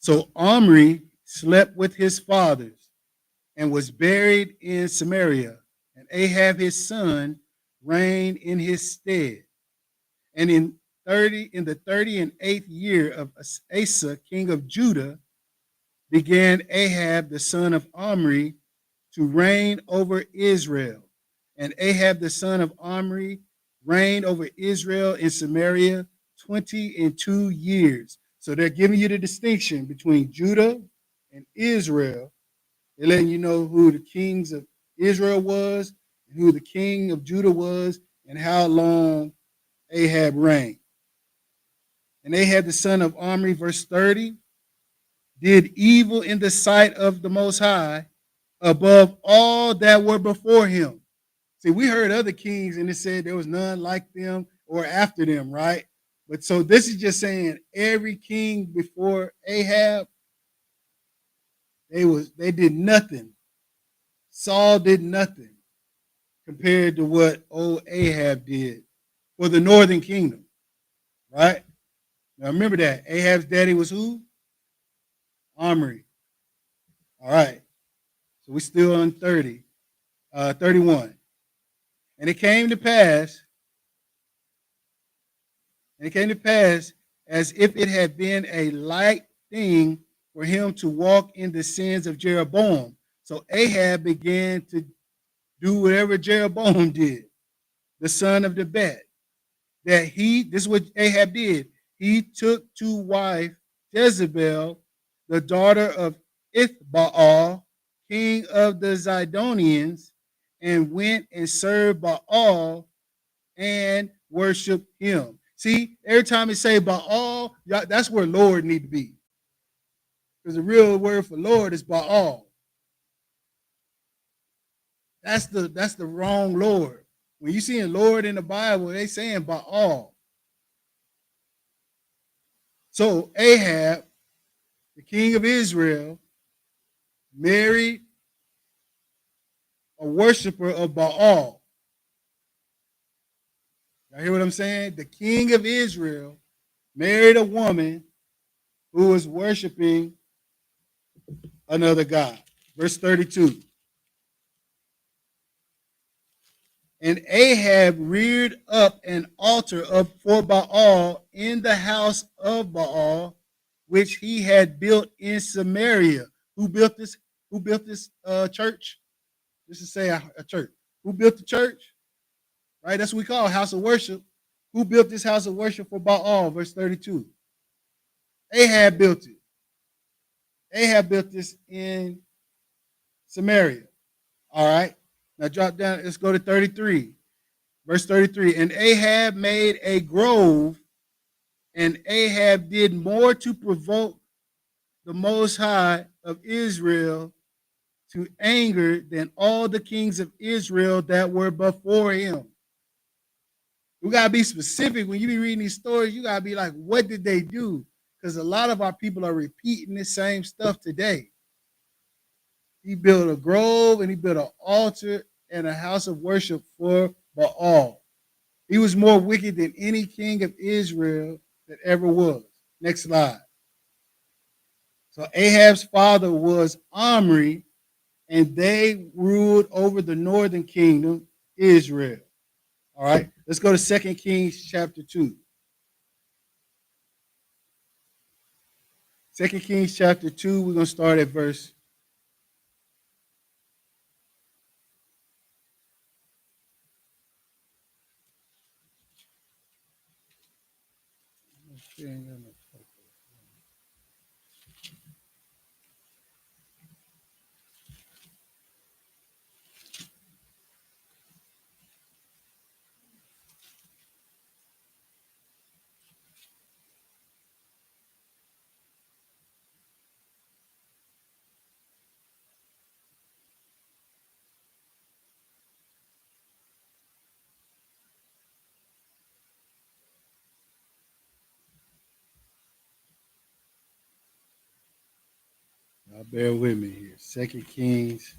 So Omri slept with his fathers and was buried in Samaria, and Ahab his son reigned in his stead. And in the 38th year of Asa, king of Judah, began Ahab the son of Omri to reign over Israel. And Ahab the son of Omri reigned over Israel in Samaria 22 years. So they're giving you the distinction between Judah and Israel. They're letting you know who the kings of Israel was, and who the king of Judah was, and how long Ahab reigned. And Ahab the son of Omri, verse 30, did evil in the sight of the Most High above all that were before him. See, we heard other kings and it said there was none like them or after them, right? But so this is just saying every king before Ahab, they did nothing. Saul did nothing compared to what old Ahab did for the northern kingdom, right? Now remember that. Ahab's daddy was who? Omri. All right. So we're still on 31. And it came to pass as if it had been a light thing for him to walk in the sins of Jeroboam. So Ahab began to do whatever Jeroboam did, the son of Nebat. This is what Ahab did. He took to wife Jezebel, the daughter of Ithbaal, king of the Zidonians, and went and served Baal and worshiped him. See, every time it say Baal, that's where Lord need to be. Because the real word for Lord is Baal. That's the wrong Lord. When you see a Lord in the Bible, they saying Baal. So Ahab, the king of Israel, married a worshiper of Baal. Y'all hear what I'm saying? The king of Israel married a woman who was worshiping another god. Verse 32. And Ahab reared up an altar for Baal in the house of Baal, which he had built in Samaria. Who built this? Who built this church? Just to say a church. Who built the church? Right, that's what we call a house of worship. Who built this house of worship for Baal? Verse 32. Ahab built it. Ahab built this in Samaria. All right. Now drop down. Let's go to 33. Verse 33. And Ahab made a grove, and Ahab did more to provoke the Most High of Israel to anger than all the kings of Israel that were before him. We got to be specific. When you be reading these stories, you got to be like, what did they do? Because a lot of our people are repeating the same stuff today. He built a grove and he built an altar and a house of worship for Baal. He was more wicked than any king of Israel that ever was. Next slide. So Ahab's father was Omri, and they ruled over the northern kingdom, Israel. All right, let's go to 2 Kings chapter 2. 2 Kings chapter 2, we're going to start at verse 10. Now bear with me here. 2 Kings.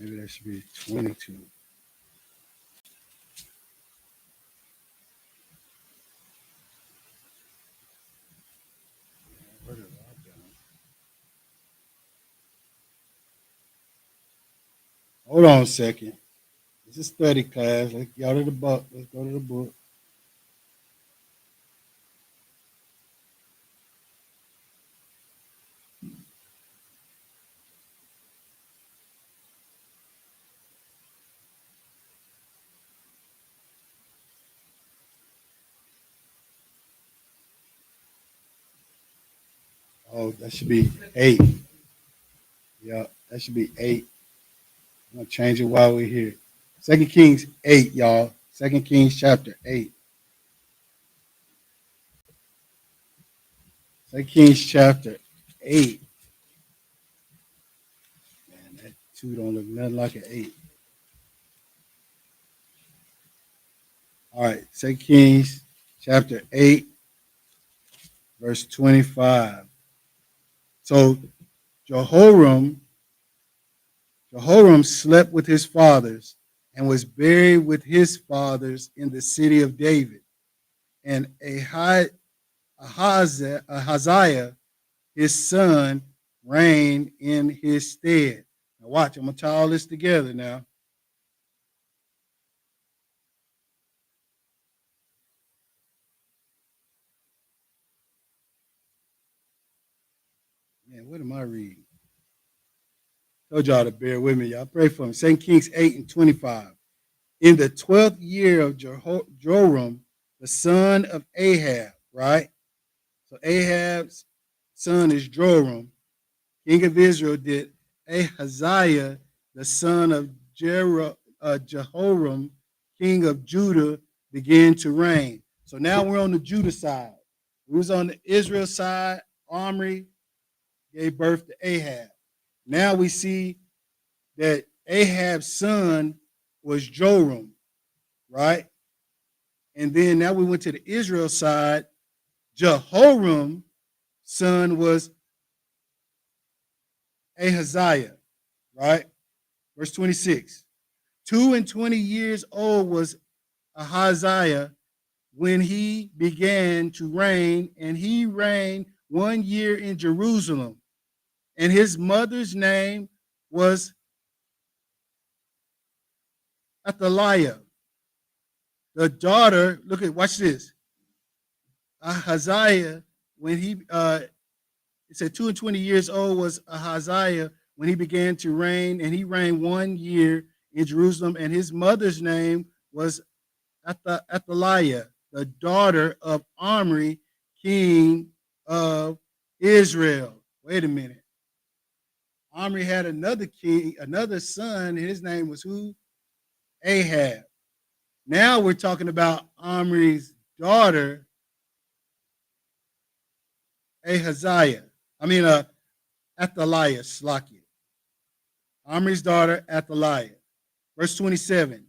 Maybe that should be 22. Hold on a second. This is study class. Let's go to the book. Let's go to the book. Oh, that should be 8. Yeah, that should be 8. I'm going to change it while we're here. 2 Kings 8, y'all. 2 Kings chapter 8. 2 Kings chapter 8. Man, that 2 don't look nothing like an 8. All right, 2 Kings chapter 8, verse 25. So Jehoram slept with his fathers and was buried with his fathers in the city of David. And Ahaziah, his son, reigned in his stead. Now watch, I'm going to tie all this together now. What am I reading? Told y'all to bear with me. Y'all pray for me. 2 Kings 8:25. In the 12th year of Joram, the son of Ahab, right? So Ahab's son is Joram, king of Israel, did Ahaziah, the son of Jehoram, king of Judah, begin to reign. So now we're on the Judah side. We was on the Israel side. Omri gave birth to Ahab. Now we see that Ahab's son was Joram, right? And then now we went to the Israel side. Jehoram's son was Ahaziah, right? Verse 26. 22 years old was Ahaziah when he began to reign, and he reigned 1 year in Jerusalem. And his mother's name was Athaliah, the daughter, watch this. Ahaziah, when he, it said 22 years old was Ahaziah when he began to reign, and he reigned 1 year in Jerusalem, and his mother's name was Athaliah, the daughter of Omri, king of Israel. Wait a minute. Omri had another king, another son, and his name was who? Ahab. Now we're talking about Omri's daughter, Athaliah, Slakia. Omri's daughter, Athaliah. Verse 27.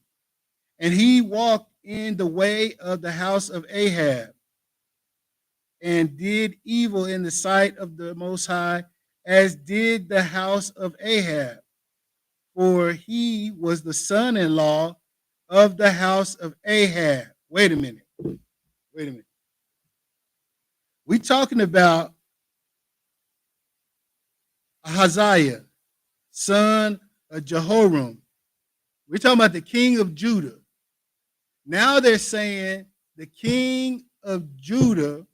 And he walked in the way of the house of Ahab and did evil in the sight of the Most High, as did the house of Ahab. For he was the son-in-law of the house of Ahab. Wait a minute. We're talking about Ahaziah, son of Jehoram. We're talking about the king of Judah. Now they're saying the king of Judah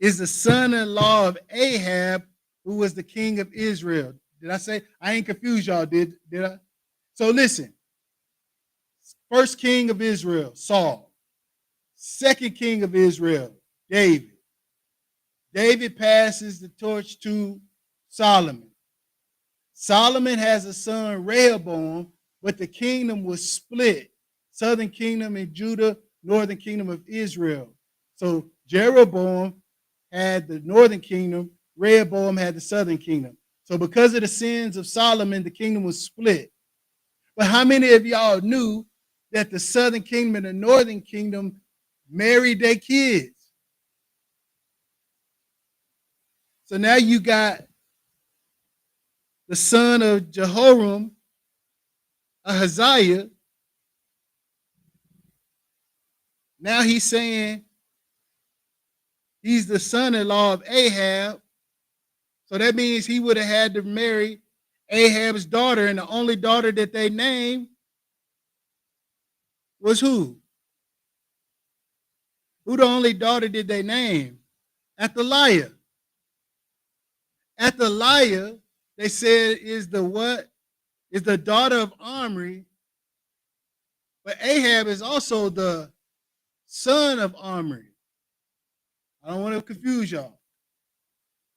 is the son-in-law of Ahab, who was the king of Israel. Did I say? I ain't confused y'all, did I? So listen. First king of Israel, Saul. Second king of Israel, David. David passes the torch to Solomon. Solomon has a son, Rehoboam, but the kingdom was split. Southern kingdom in Judah, northern kingdom of Israel. So Jeroboam had the northern kingdom, Rehoboam had the southern kingdom. So because of the sins of Solomon, the kingdom was split. But how many of y'all knew that the southern kingdom and the northern kingdom married their kids? So now you got the son of Jehoram, Ahaziah. Now he's saying he's the son-in-law of Ahab. So that means he would have had to marry Ahab's daughter, and the only daughter that they named was who? Who the only daughter did they name? Athaliah. Athaliah, they said, is the what? Is the daughter of Omri, but Ahab is also the son of Omri. I don't want to confuse y'all.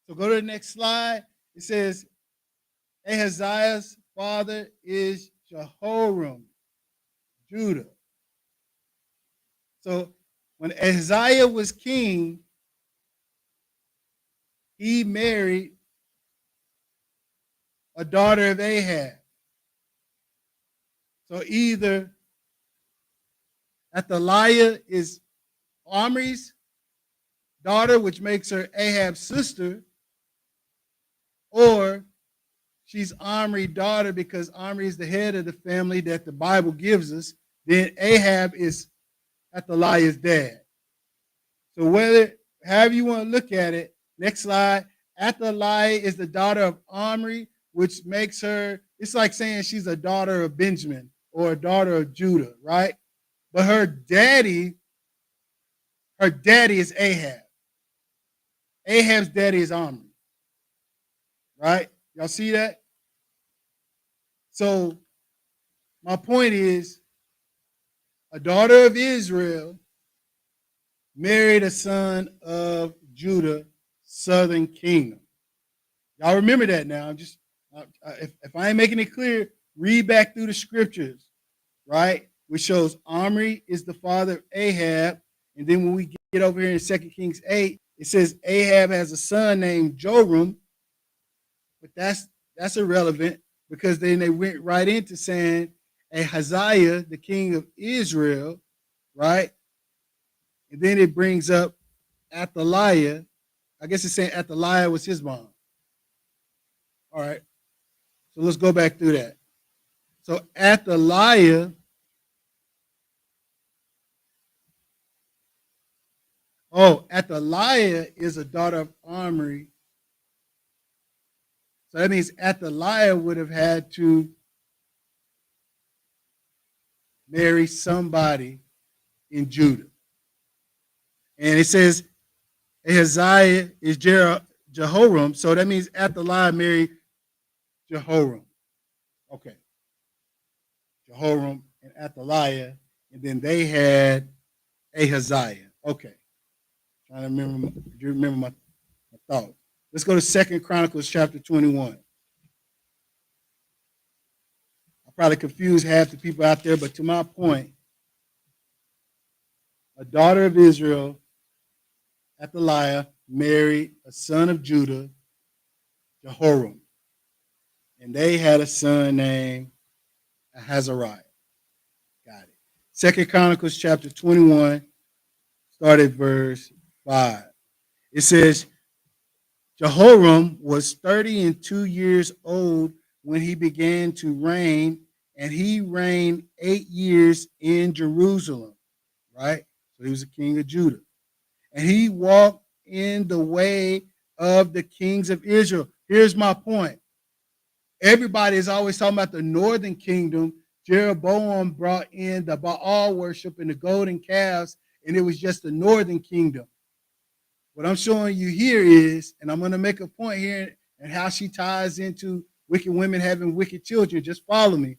So go to the next slide. It says Ahaziah's father is Jehoram, Judah. So when Ahaziah was king, he married a daughter of Ahab. So either Athaliah is Omri's daughter, which makes her Ahab's sister, or she's Omri's daughter because Omri is the head of the family that the Bible gives us. Then Ahab is Athaliah's dad. So however you want to look at it, next slide, Athaliah is the daughter of Omri, which makes her, it's like saying she's a daughter of Benjamin or a daughter of Judah, right? But her daddy is Ahab. Ahab's daddy is Omri. right? Y'all see that? So my point is, a daughter of Israel married a son of Judah, southern kingdom. Y'all remember that now. Just if I ain't making it clear, read back through the scriptures, right? Which shows Omri is the father of Ahab. And then when we get over here in 2 Kings 8, it says Ahab has a son named Joram, but that's irrelevant because then they went right into saying Ahaziah, the king of Israel, right? And then it brings up Athaliah. I guess it's saying Athaliah was his mom. All right. So let's go back through that. So Athaliah, Athaliah is a daughter of Omri. So that means Athaliah would have had to marry somebody in Judah. And it says Ahaziah is Jehoram. So that means Athaliah married Jehoram. Okay. Jehoram and Athaliah. And then they had Ahaziah. Okay. Trying to remember my thought. Let's go to 2 Chronicles chapter 21. I probably confused half the people out there, but to my point, a daughter of Israel, Athaliah, married a son of Judah, Jehoram. And they had a son named Ahazariah. Got it. 2 Chronicles chapter 21, start at verse 5. It says, Jehoram was 32 years old when he began to reign, and he reigned 8 years in Jerusalem, right? So he was a king of Judah. And he walked in the way of the kings of Israel. Here's my point. Everybody is always talking about the northern kingdom. Jeroboam brought in the Baal worship and the golden calves, and it was just the northern kingdom. What I'm showing you here is, and I'm going to make a point here and how she ties into wicked women having wicked children. Just follow me.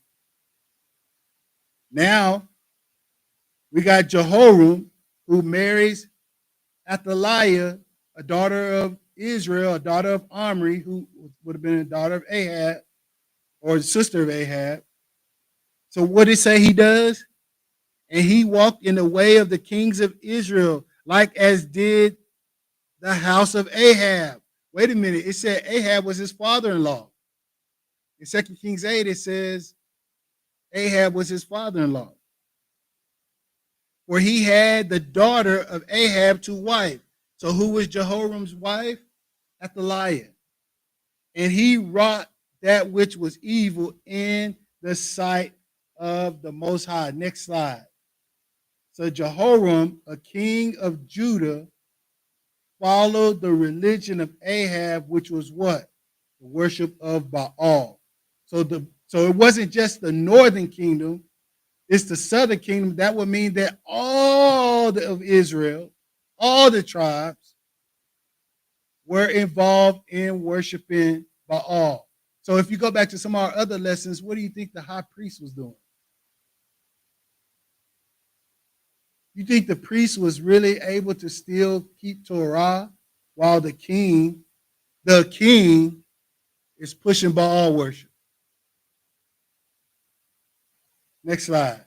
Now, we got Jehoram, who marries Athaliah, a daughter of Israel, a daughter of Omri, who would have been a daughter of Ahab, or the sister of Ahab. So what did it say he does? And he walked in the way of the kings of Israel, like as did the house of Ahab. Wait a minute. It said Ahab was his father-in-law. In 2 Kings 8, it says Ahab was his father-in-law. Where he had the daughter of Ahab to wife. So who was Jehoram's wife? Athaliah. And he wrought that which was evil in the sight of the Most High. Next slide. So Jehoram, a king of Judah, followed the religion of Ahab, which was what? The worship of Baal. So it wasn't just the northern kingdom, it's the southern kingdom. That would mean that all of Israel, all the tribes, were involved in worshiping Baal. So if you go back to some of our other lessons, what do you think the high priest was doing? You think the priest was really able to still keep Torah while the king is pushing Baal worship? Next slide.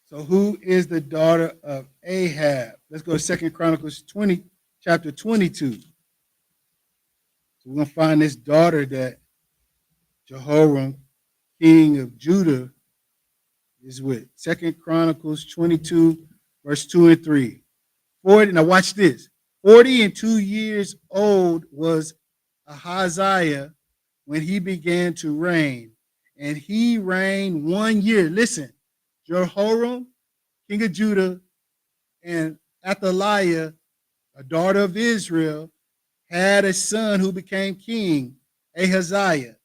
So who is the daughter of Ahab? Let's go to 2 Chronicles 20, chapter 22. So we're going to find this daughter that Jehoram, king of Judah, is with. 2 Chronicles 22, verse 2 and 3. 40, now watch this. 42 years old was Ahaziah when he began to reign, and he reigned 1 year. Listen, Jehoram, king of Judah, and Athaliah, a daughter of Israel, had a son who became king, Ahaziah.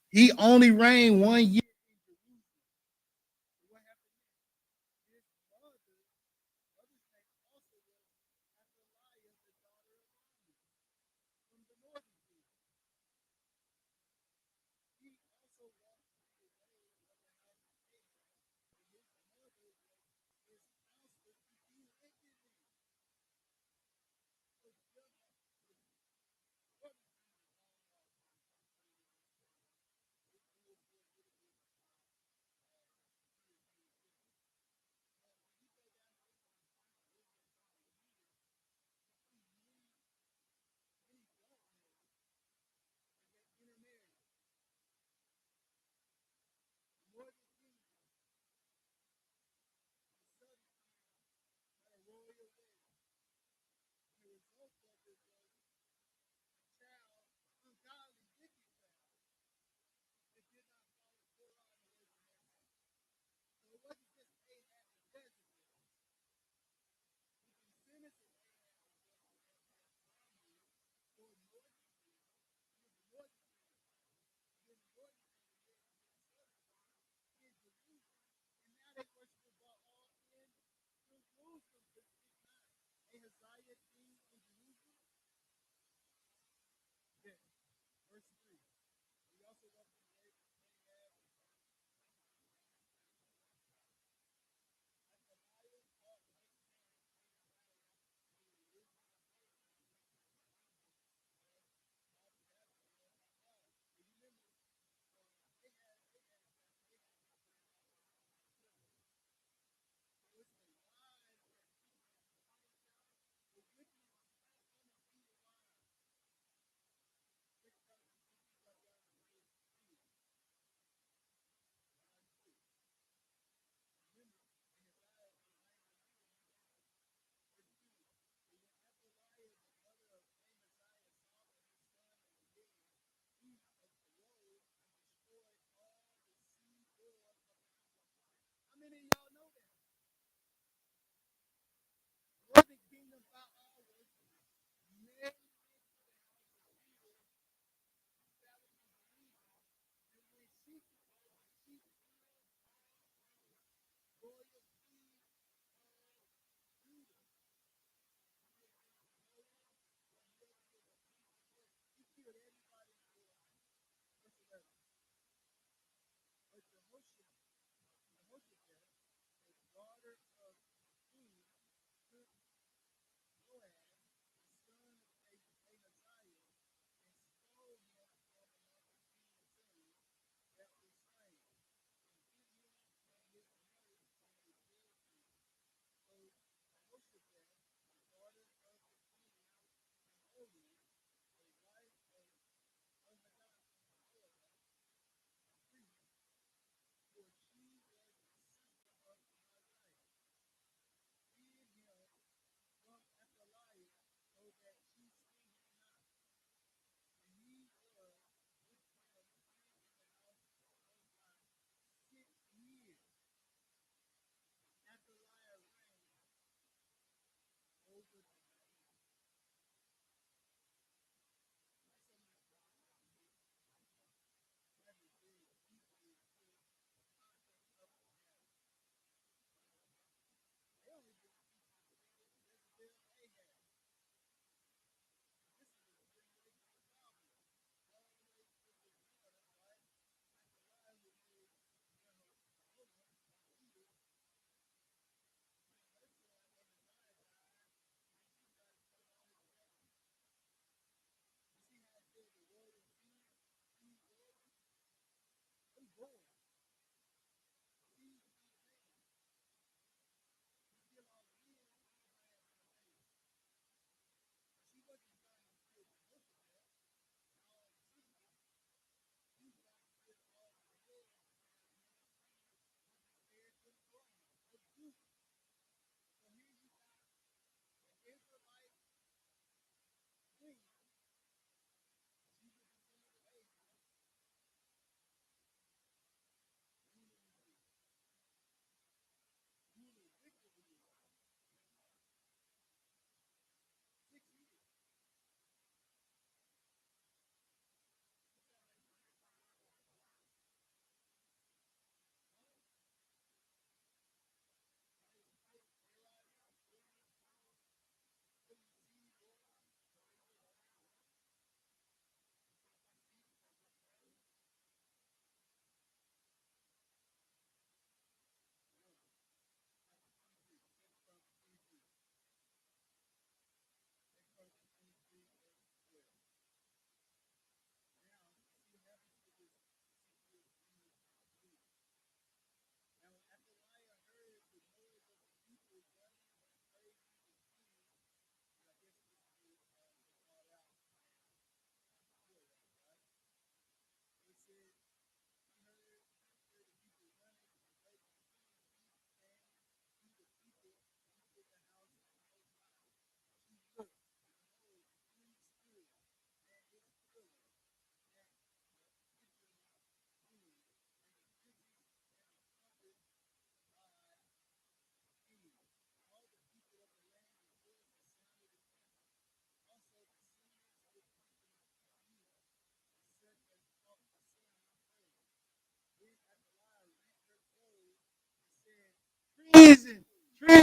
He only reigned 1 year.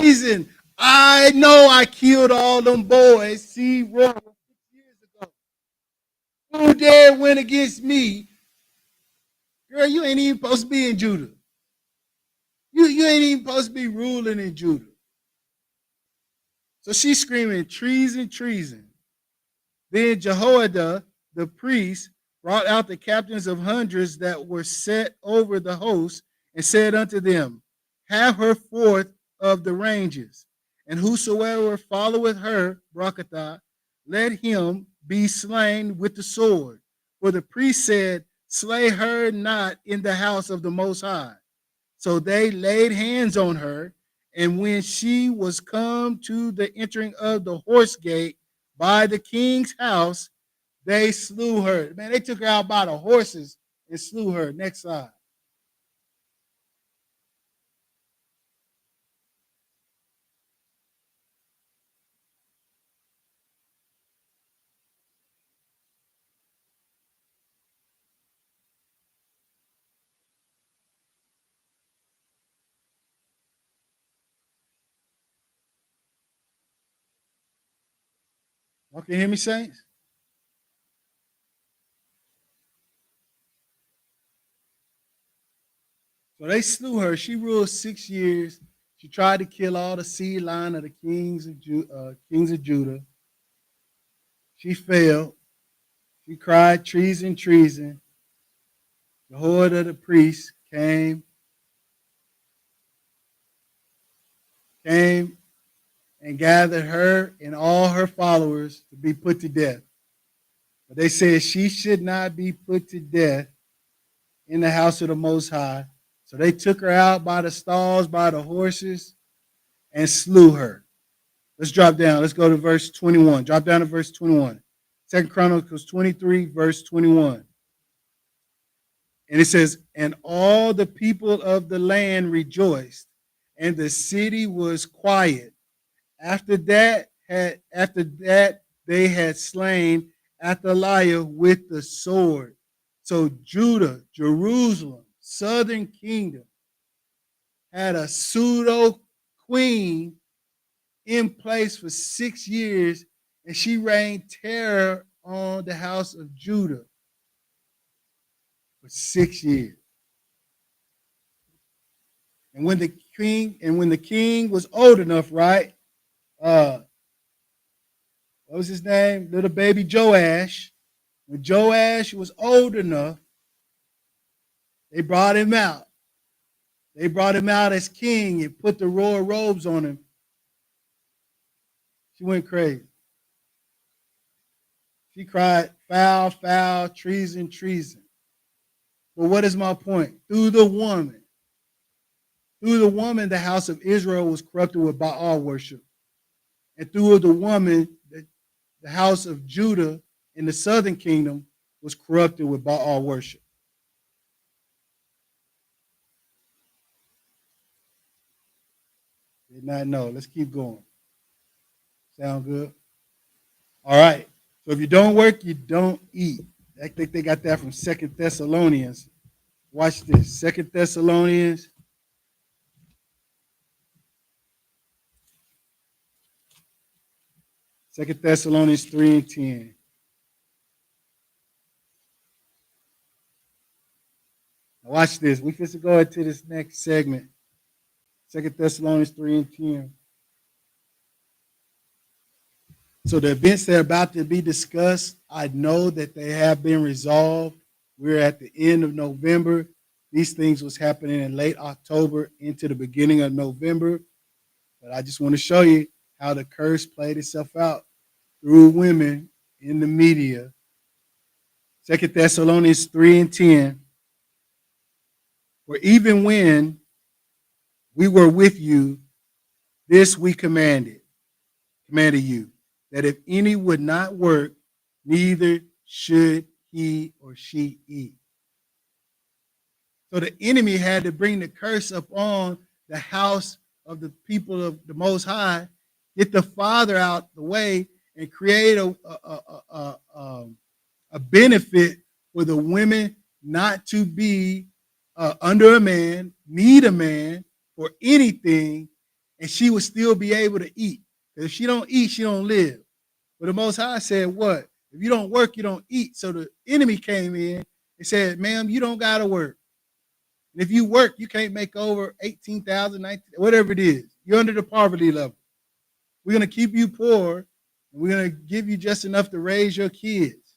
treason. I know I killed all them boys. See, Raah 6 years ago. Who dare win against me? Girl, you ain't even supposed to be in Judah. You ain't even supposed to be ruling in Judah. So she's screaming, treason, treason. Then Jehoiada, the priest, brought out the captains of hundreds that were set over the host, and said unto them, have her forth of the ranges, and whosoever followeth her, Brakatah, let him be slain with the sword. For the priest said, slay her not in the house of the Most High. So they laid hands on her, and when she was come to the entering of the horse gate by the king's house, they slew her. Man, they took her out by the horses and slew her. Next slide. Y'all can hear me, saints? So they slew her. She ruled 6 years. She tried to kill all the seed line of the kings of Judah. She failed. She cried, treason, treason. Jehoiada the priest came and gathered her and all her followers to be put to death. But they said she should not be put to death in the house of the Most High. So they took her out by the stalls, by the horses, and slew her. Let's drop down. Let's go to verse 21. Drop down to verse 21. 2 Chronicles 23, verse 21. And it says, and all the people of the land rejoiced, and the city was quiet. After that, they had slain Athaliah with the sword. So Judah, Jerusalem, southern kingdom, had a pseudo queen in place for 6 years, and she reigned terror on the house of Judah for 6 years. And when the king was old enough, right? What was his name? Little baby Joash. When Joash was old enough, they brought him out. They brought him out as king and put the royal robes on him. She went crazy. She cried, foul, foul, treason, treason. But what is my point? Through the woman, the house of Israel was corrupted with Baal worship. And through the woman, the house of Judah in the southern kingdom was corrupted with Baal worship. Did not know. Let's keep going. Sound good? All right. So if you don't work, you don't eat. I think they got that from 2 Thessalonians. Watch this. 2 Thessalonians. Second Thessalonians 3 and 10. Now watch this. We finna go into this next segment. 2 Thessalonians 3 and 10. So the events that are about to be discussed, I know that they have been resolved. We're at the end of November. These things was happening in late October into the beginning of November. But I just want to show you how the curse played itself out through women in the media. 2 Thessalonians 3 and 10. For even when we were with you, this we commanded you, that if any would not work, neither should he or she eat. So the enemy had to bring the curse upon the house of the people of the Most High, get the Father out the way, and create a benefit for the women not to be under a man, need a man for anything, and she would still be able to eat. If she don't eat, she don't live. But the Most High said, what? If you don't work, you don't eat. So the enemy came in and said, ma'am, you don't got to work. And if you work, you can't make over 18,000, 19, whatever it is. You're under the poverty level. We're going to keep you poor, and we're going to give you just enough to raise your kids.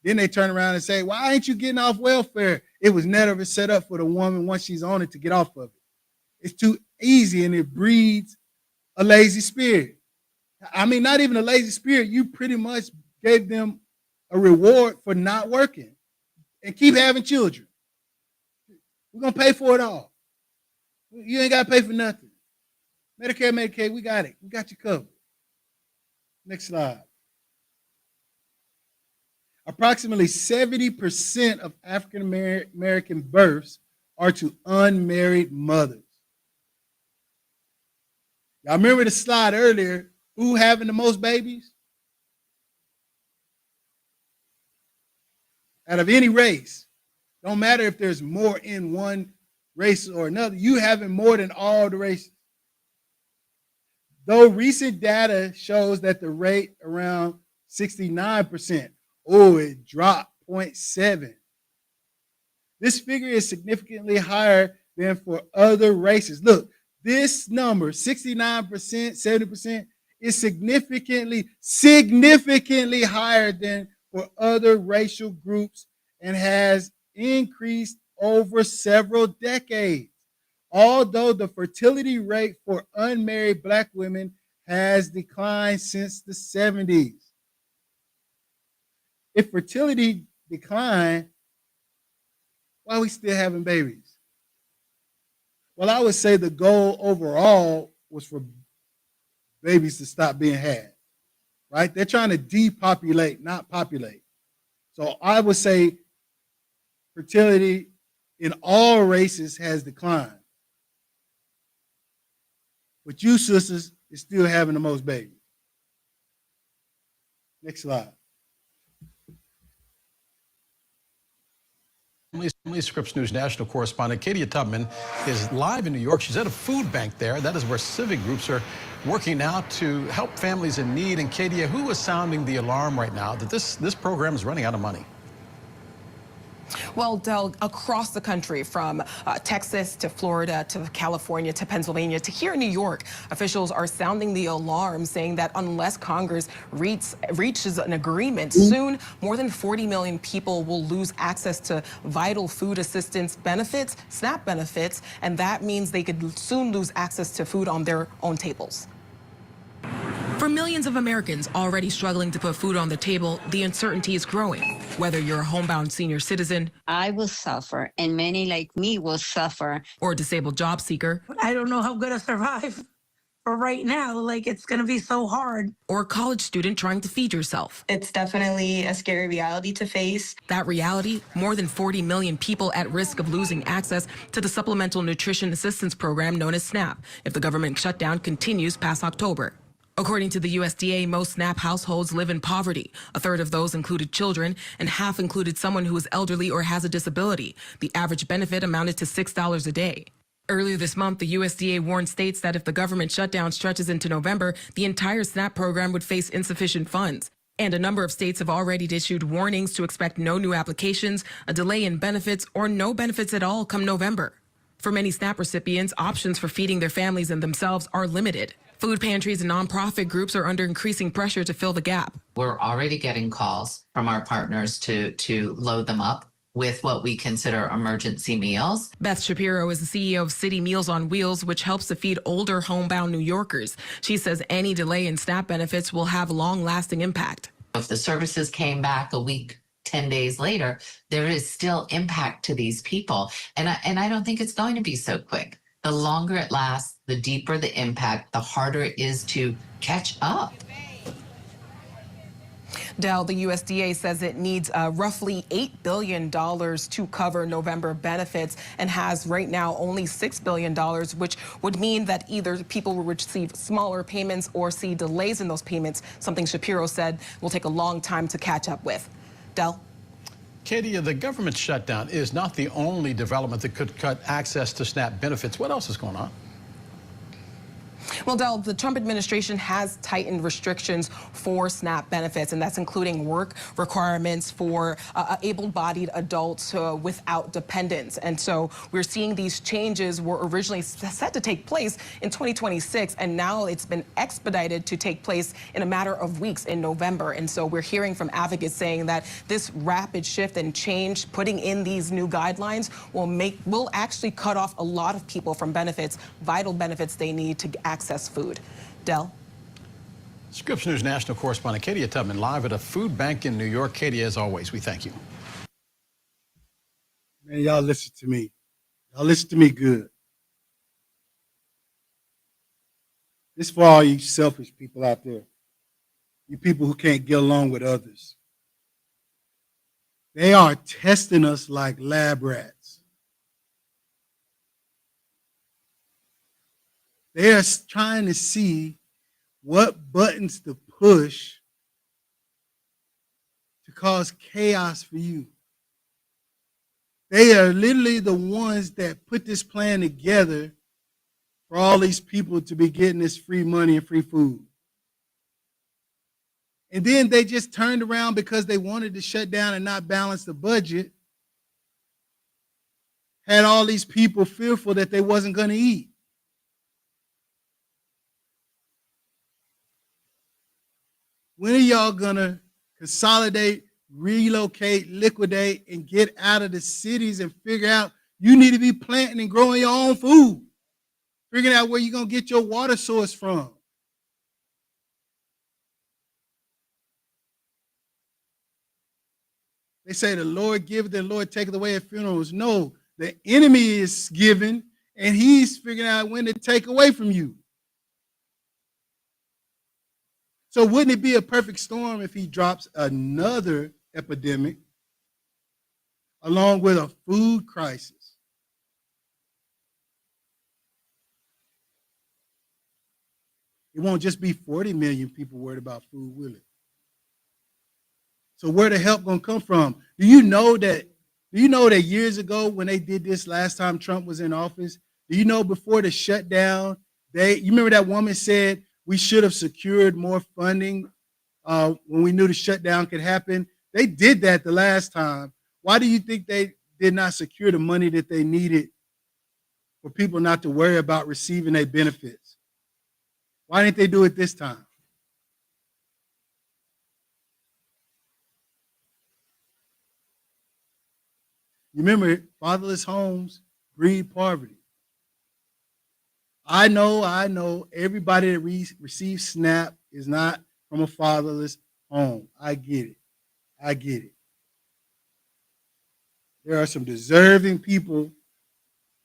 Then they turn around and say, why ain't you getting off welfare? It was never set up for the woman once she's on it to get off of it. It's too easy, and it breeds a lazy spirit. I mean, not even a lazy spirit. You pretty much gave them a reward for not working and keep having children. We're going to pay for it all. You ain't got to pay for nothing. Medicare, Medicaid, we got it. We got you covered. Next slide. Approximately 70% of African American births are to unmarried mothers. Y'all remember the slide earlier, who having the most babies? Out of any race. Don't matter if there's more in one race or another, you having more than all the races. Though recent data shows that the rate around 69%, it dropped 0.7. This figure is significantly higher than for other races. Look, this number, 69%, 70%, is significantly higher than for other racial groups and has increased over several decades. Although the fertility rate for unmarried Black women has declined since the 70s. If fertility declined, why are we still having babies? Well, I would say the goal overall was for babies to stop being had, right? They're trying to depopulate, not populate. So I would say fertility in all races has declined. But you sisters is still having the most babies. Next slide. Scripps News national correspondent Katie Tubman is live in New York. She's at a food bank there. That is where civic groups are working now to help families in need. And Katie, who is sounding the alarm right now that this program is running out of money? Well, Del, across the country, from Texas to Florida to California to Pennsylvania to here in New York, officials are sounding the alarm, saying that unless Congress reaches an agreement soon, more than 40 million people will lose access to vital food assistance benefits, SNAP benefits, and that means they could soon lose access to food on their own tables. For millions of Americans already struggling to put food on the table, the uncertainty is growing. Whether you're a homebound senior citizen, I will suffer, and many like me will suffer, or a disabled job seeker, I don't know how I'm gonna survive. For right now, like, it's gonna be so hard. Or a college student trying to feed yourself. It's definitely a scary reality to face. That reality, more than 40 million people at risk of losing access to the Supplemental Nutrition Assistance Program known as SNAP if the government shutdown continues past October. According to the USDA, most SNAP households live in poverty. A third of those included children, and half included someone who is elderly or has a disability. The average benefit amounted to $6 a day. Earlier this month, the USDA warned states that if the government shutdown stretches into November, the entire SNAP program would face insufficient funds. And a number of states have already issued warnings to expect no new applications, a delay in benefits, or no benefits at all come November. For many SNAP recipients, options for feeding their families and themselves are limited. Food pantries and nonprofit groups are under increasing pressure to fill the gap. We're already getting calls from our partners to load them up with what we consider emergency meals. Beth Shapiro is the CEO of City Meals on Wheels, which helps to feed older homebound New Yorkers. She says any delay in SNAP benefits will have long-lasting impact. If the services came back a week, 10 days later, there is still impact to these people. And I don't think it's going to be so quick. The longer it lasts, the deeper the impact, the harder it is to catch up. Del, the USDA says it needs roughly $8 billion to cover November benefits and has right now only $6 billion, which would mean that either people will receive smaller payments or see delays in those payments, something Shapiro said will take a long time to catch up with. Del? Katie, the government shutdown is not the only development that could cut access to SNAP benefits. What else is going on? Well, Del, the Trump administration has tightened restrictions for SNAP benefits, and that's including work requirements for able-bodied adults without dependents. And so we're seeing these changes were originally set to take place in 2026, and now it's been expedited to take place in a matter of weeks in November. And so we're hearing from advocates saying that this rapid shift and change, putting in these new guidelines, will actually cut off a lot of people from benefits, vital benefits they need to access food. Del? Scripps News national correspondent Katie Tubman live at a food bank in New York. Katie, as always, we thank you. Man, y'all listen to me. Y'all listen to me good. This for all you selfish people out there. You people who can't get along with others. They are testing us like lab rats. They are trying to see what buttons to push to cause chaos for you. They are literally the ones that put this plan together for all these people to be getting this free money and free food. And then they just turned around because they wanted to shut down and not balance the budget, had all these people fearful that they wasn't going to eat. When are y'all going to consolidate, relocate, liquidate, and get out of the cities and figure out you need to be planting and growing your own food? Figuring out where you're going to get your water source from. They say the Lord giveth and the Lord taketh away at funerals. No, the enemy is giving, and he's figuring out when to take away from you. So wouldn't it be a perfect storm if he drops another epidemic along with a food crisis? It won't just be 40 million people worried about food, will it? So where the help gonna come from? Do you know that years ago when they did this last time Trump was in office, do you know before the shutdown, you remember that woman said we should have secured more funding when we knew the shutdown could happen? They did that the last time. Why do you think they did not secure the money that they needed for people not to worry about receiving their benefits? Why didn't they do it this time? You remember, fatherless homes breed poverty. I know, everybody that receives SNAP is not from a fatherless home. I get it. There are some deserving people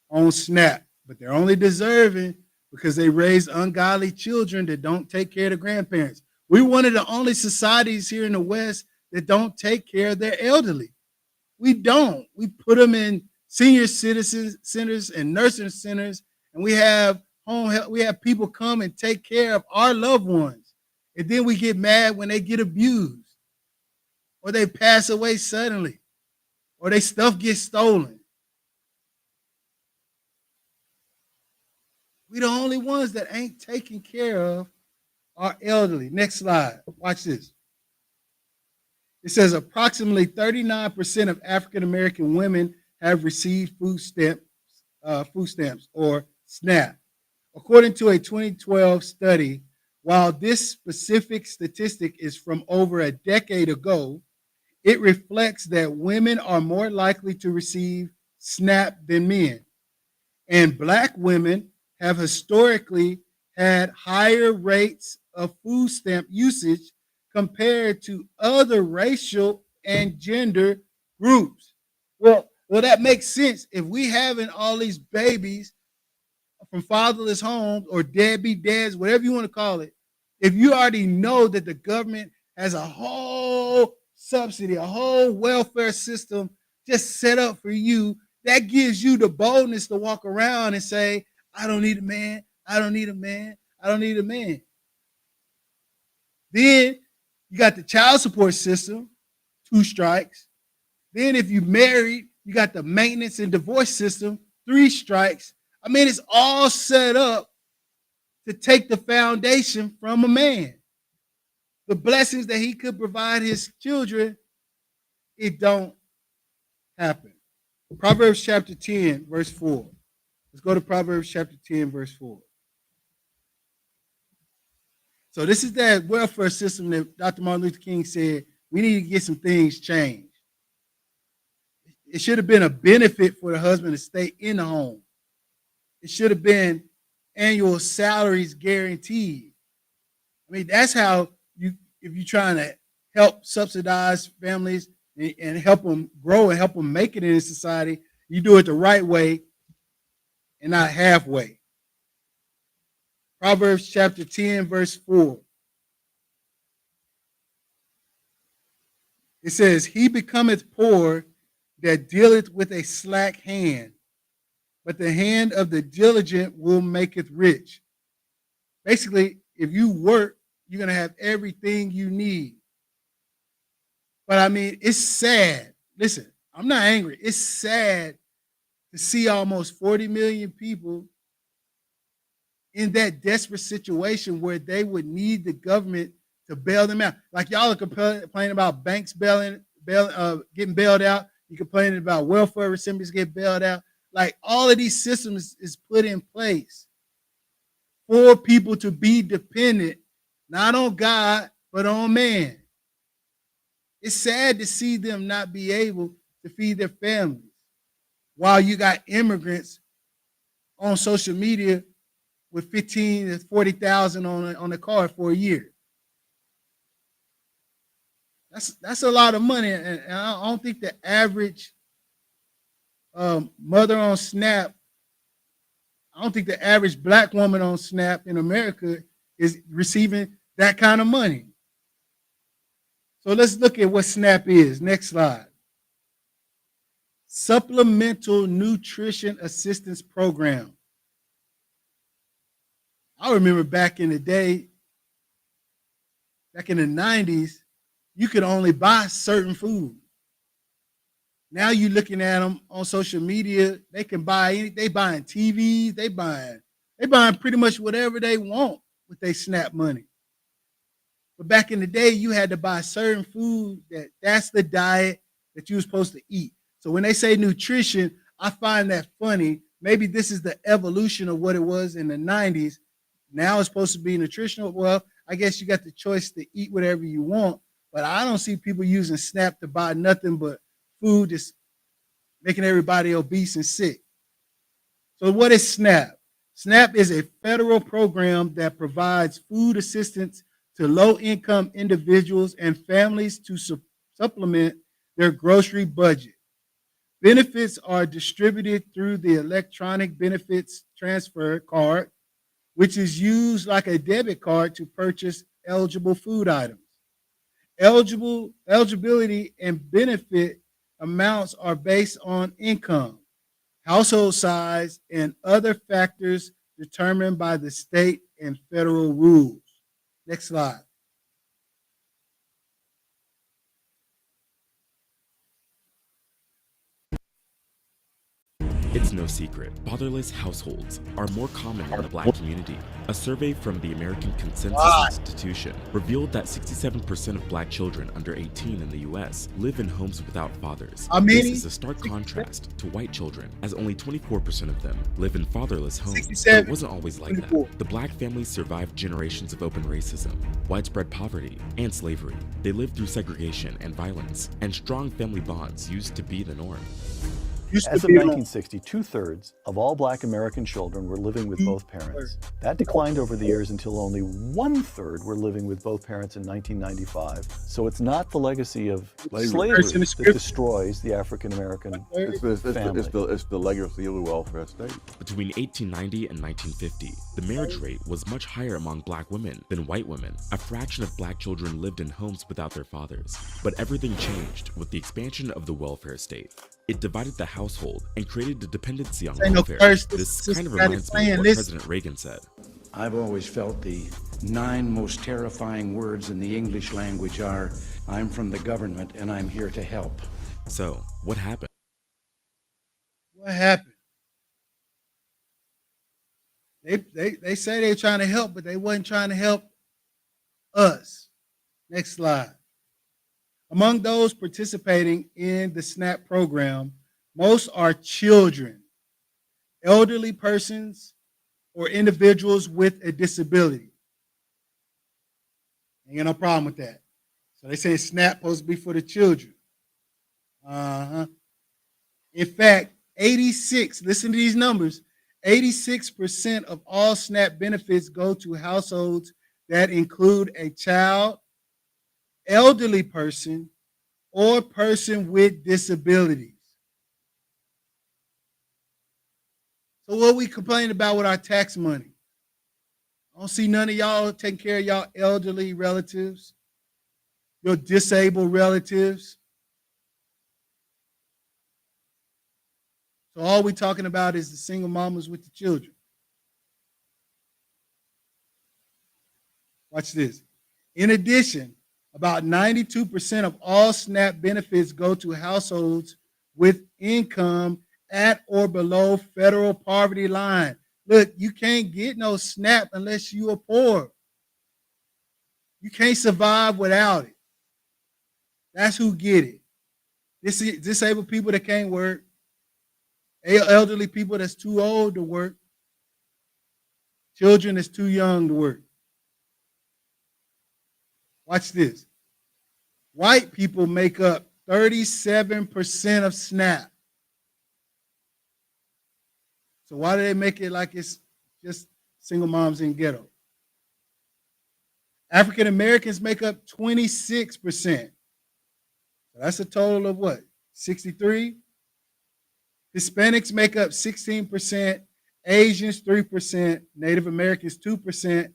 on SNAP, but they're only deserving because they raise ungodly children that don't take care of the grandparents. We're one of the only societies here in the West that don't take care of their elderly. We don't. We put them in senior citizen centers and nursing centers, and we have home health. We have people come and take care of our loved ones. And then we get mad when they get abused, or they pass away suddenly, or their stuff gets stolen. We're the only ones that ain't taking care of our elderly. Next slide. Watch this. It says approximately 39% of African American women have received food stamps or SNAP. According to a 2012 study, while this specific statistic is from over a decade ago, it reflects that women are more likely to receive SNAP than men. And Black women have historically had higher rates of food stamp usage compared to other racial and gender groups. Well, that makes sense. If we having all these babies from fatherless homes or deadbeat dads, whatever you want to call it, if you already know that the government has a whole subsidy, a whole welfare system just set up for you, that gives you the boldness to walk around and say, I don't need a man, I don't need a man, I don't need a man. Then you got the child support system, 2 strikes. Then if you married, you got the maintenance and divorce system, 3 strikes. I mean, it's all set up to take the foundation from a man. The blessings that he could provide his children, it don't happen. Proverbs chapter 10, verse 4. Let's go to Proverbs chapter 10, verse 4. So this is that welfare system that Dr. Martin Luther King said we need to get some things changed. It should have been a benefit for the husband to stay in the home. It should have been annual salaries guaranteed. I mean, that's how you, if you're trying to help subsidize families and help them grow and help them make it in society, you do it the right way and not halfway. Proverbs chapter 10, verse 4. It says, he becometh poor that dealeth with a slack hand, but the hand of the diligent will maketh rich. Basically, if you work, you're going to have everything you need. But I mean, it's sad. Listen, I'm not angry. It's sad to see almost 40 million people in that desperate situation where they would need the government to bail them out. Like y'all are complaining about banks getting bailed out. You're complaining about welfare recipients getting bailed out. Like all of these systems is put in place for people to be dependent, not on God, but on man. It's sad to see them not be able to feed their families while you got immigrants on social media with 15 to 40,000 on the card for a year. That's a lot of money, and I don't think the average mother on SNAP, I don't think the average black woman on SNAP in America is receiving that kind of money. So let's look at what SNAP is. Next slide. Supplemental Nutrition Assistance Program. I remember back in the day, back in the 90s, you could only buy certain food. Now you're looking at them on social media. They can buy anything. They buying TVs. They buying pretty much whatever they want with their SNAP money. But back in the day, you had to buy certain food that's the diet that you were supposed to eat. So when they say nutrition, I find that funny. Maybe this is the evolution of what it was in the 90s. Now it's supposed to be nutritional. Well, I guess you got the choice to eat whatever you want. But I don't see people using SNAP to buy nothing but food that's making everybody obese and sick. So what is SNAP? SNAP is a federal program that provides food assistance to low-income individuals and families to supplement their grocery budget. Benefits are distributed through the electronic benefits transfer card, which is used like a debit card to purchase eligible food items. Eligibility and benefit amounts are based on income, household size, and other factors determined by the state and federal rules. Next slide. It's no secret, fatherless households are more common in the Black community. A survey from the American Consensus Institution revealed that 67% of Black children under 18 in the U.S. live in homes without fathers. This is a stark contrast to white children, as only 24% of them live in fatherless homes. But it wasn't always like that. The Black families survived generations of open racism, widespread poverty, and slavery. They lived through segregation and violence, and strong family bonds used to be the norm. As of 1960, 2/3 of all Black American children were living with both parents. That declined over the years until only 1/3 were living with both parents in 1995. So it's not the legacy of slavery that destroys the African American family. It's the legacy of the welfare state. Between 1890 and 1950, the marriage rate was much higher among Black women than white women. A fraction of Black children lived in homes without their fathers. But everything changed with the expansion of the welfare state. It divided the household and created a dependency on welfare. This kind of reminds me of what President Reagan said. I've always felt the 9 most terrifying words in the English language are, I'm from the government and I'm here to help. So, what happened? What happened? They say they're trying to help, but they wasn't trying to help us. Next slide. Among those participating in the SNAP program, most are children, elderly persons, or individuals with a disability. Ain't got no problem with that. So they say SNAP supposed to be for the children. In fact, 86, listen to these numbers, 86% of all SNAP benefits go to households that include a child, elderly person, or person with disabilities. So what we complain about with our tax money? I don't see none of y'all taking care of y'all elderly relatives, your disabled relatives. So all we're talking about is the single mamas with the children. Watch this. In addition, about 92% of all SNAP benefits go to households with income at or below federal poverty line. Look, you can't get no SNAP unless you are poor. You can't survive without it. That's who get it. This is disabled people that can't work, elderly people that's too old to work, children that's too young to work. Watch this. White people make up 37% of SNAP. So why do they make it like it's just single moms in ghetto? African Americans make up 26%. So that's a total of what? 63? Hispanics make up 16%, Asians 3%, Native Americans 2%.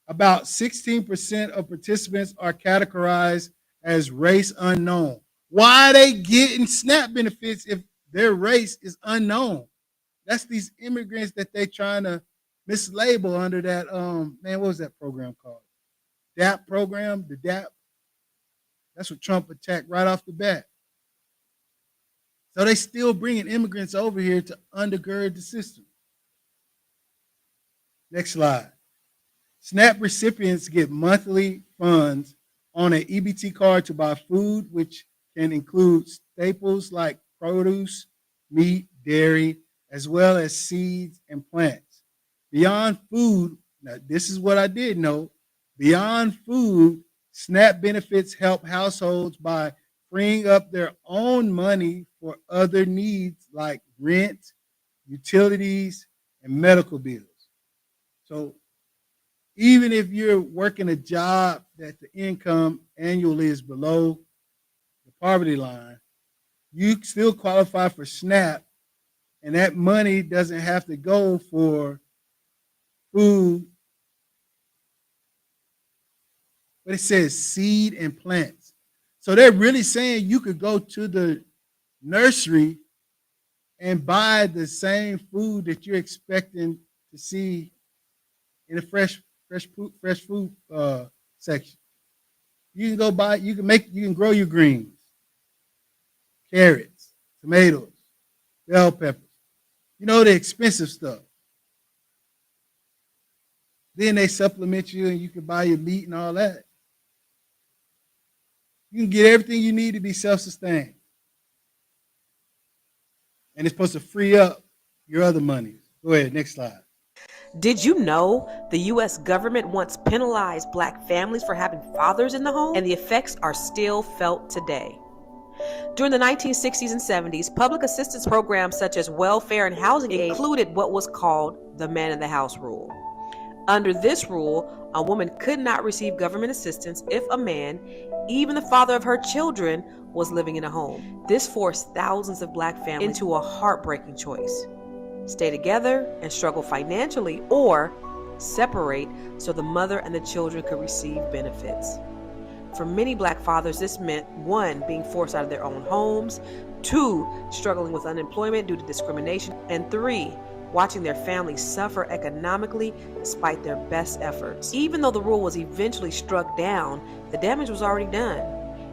About 16% of participants are categorized as race unknown. Why are they getting SNAP benefits if their race is unknown? That's these immigrants that they trying to mislabel under that, what was that program called? DAP program, the DAP. That's what Trump attacked right off the bat. So they still bringing immigrants over here to undergird the system. Next slide. SNAP recipients get monthly funds on an EBT card to buy food, which can include staples like produce, meat, dairy, as well as seeds and plants. Beyond food, now this is what I did know, beyond food, SNAP benefits help households by freeing up their own money for other needs like rent, utilities, and medical bills. So even if you're working a job that the income annually is below the poverty line, you still qualify for SNAP, and that money doesn't have to go for food. But it says seed and plants. So they're really saying you could go to the nursery and buy the same food that you're expecting to see in the fresh food section. You can go buy, you can grow your greens, carrots, tomatoes, bell peppers. You know, the expensive stuff. Then they supplement you and you can buy your meat and all that. You can get everything you need to be self-sustained. And it's supposed to free up your other monies. Go ahead, next slide. Did you know the U.S. government once penalized Black families for having fathers in the home? And the effects are still felt today. During the 1960s and 70s, public assistance programs such as welfare and housing aid included what was called the man in the house rule. Under this rule, a woman could not receive government assistance if a man, even the father of her children, was living in a home. This forced thousands of Black families into a heartbreaking choice: stay together and struggle financially, or separate so the mother and the children could receive benefits. For many Black fathers, this meant 1, being forced out of their own homes, 2, struggling with unemployment due to discrimination, and 3, watching their families suffer economically despite their best efforts. Even though the rule was eventually struck down, the damage was already done.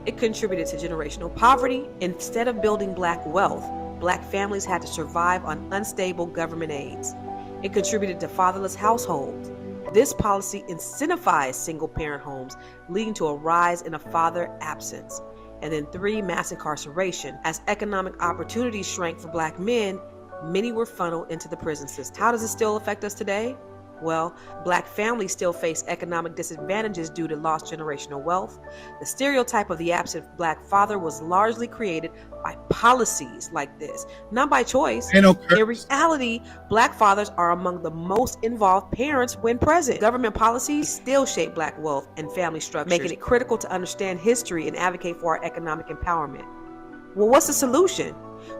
It contributed to generational poverty. Instead of building Black wealth, Black families had to survive on unstable government aids. and contributed to fatherless households. This policy incentivized single-parent homes, leading to a rise in a father absence. And then 3, mass incarceration. As economic opportunities shrank for Black men, many were funneled into the prison system. How does it still affect us today? Well, Black families still face economic disadvantages due to lost generational wealth. The stereotype of the absent Black father was largely created by policies like this, not by choice. In reality, Black fathers are among the most involved parents when present. Government policies still shape Black wealth and family structures, making it critical to understand history and advocate for our economic empowerment. Well, what's the solution?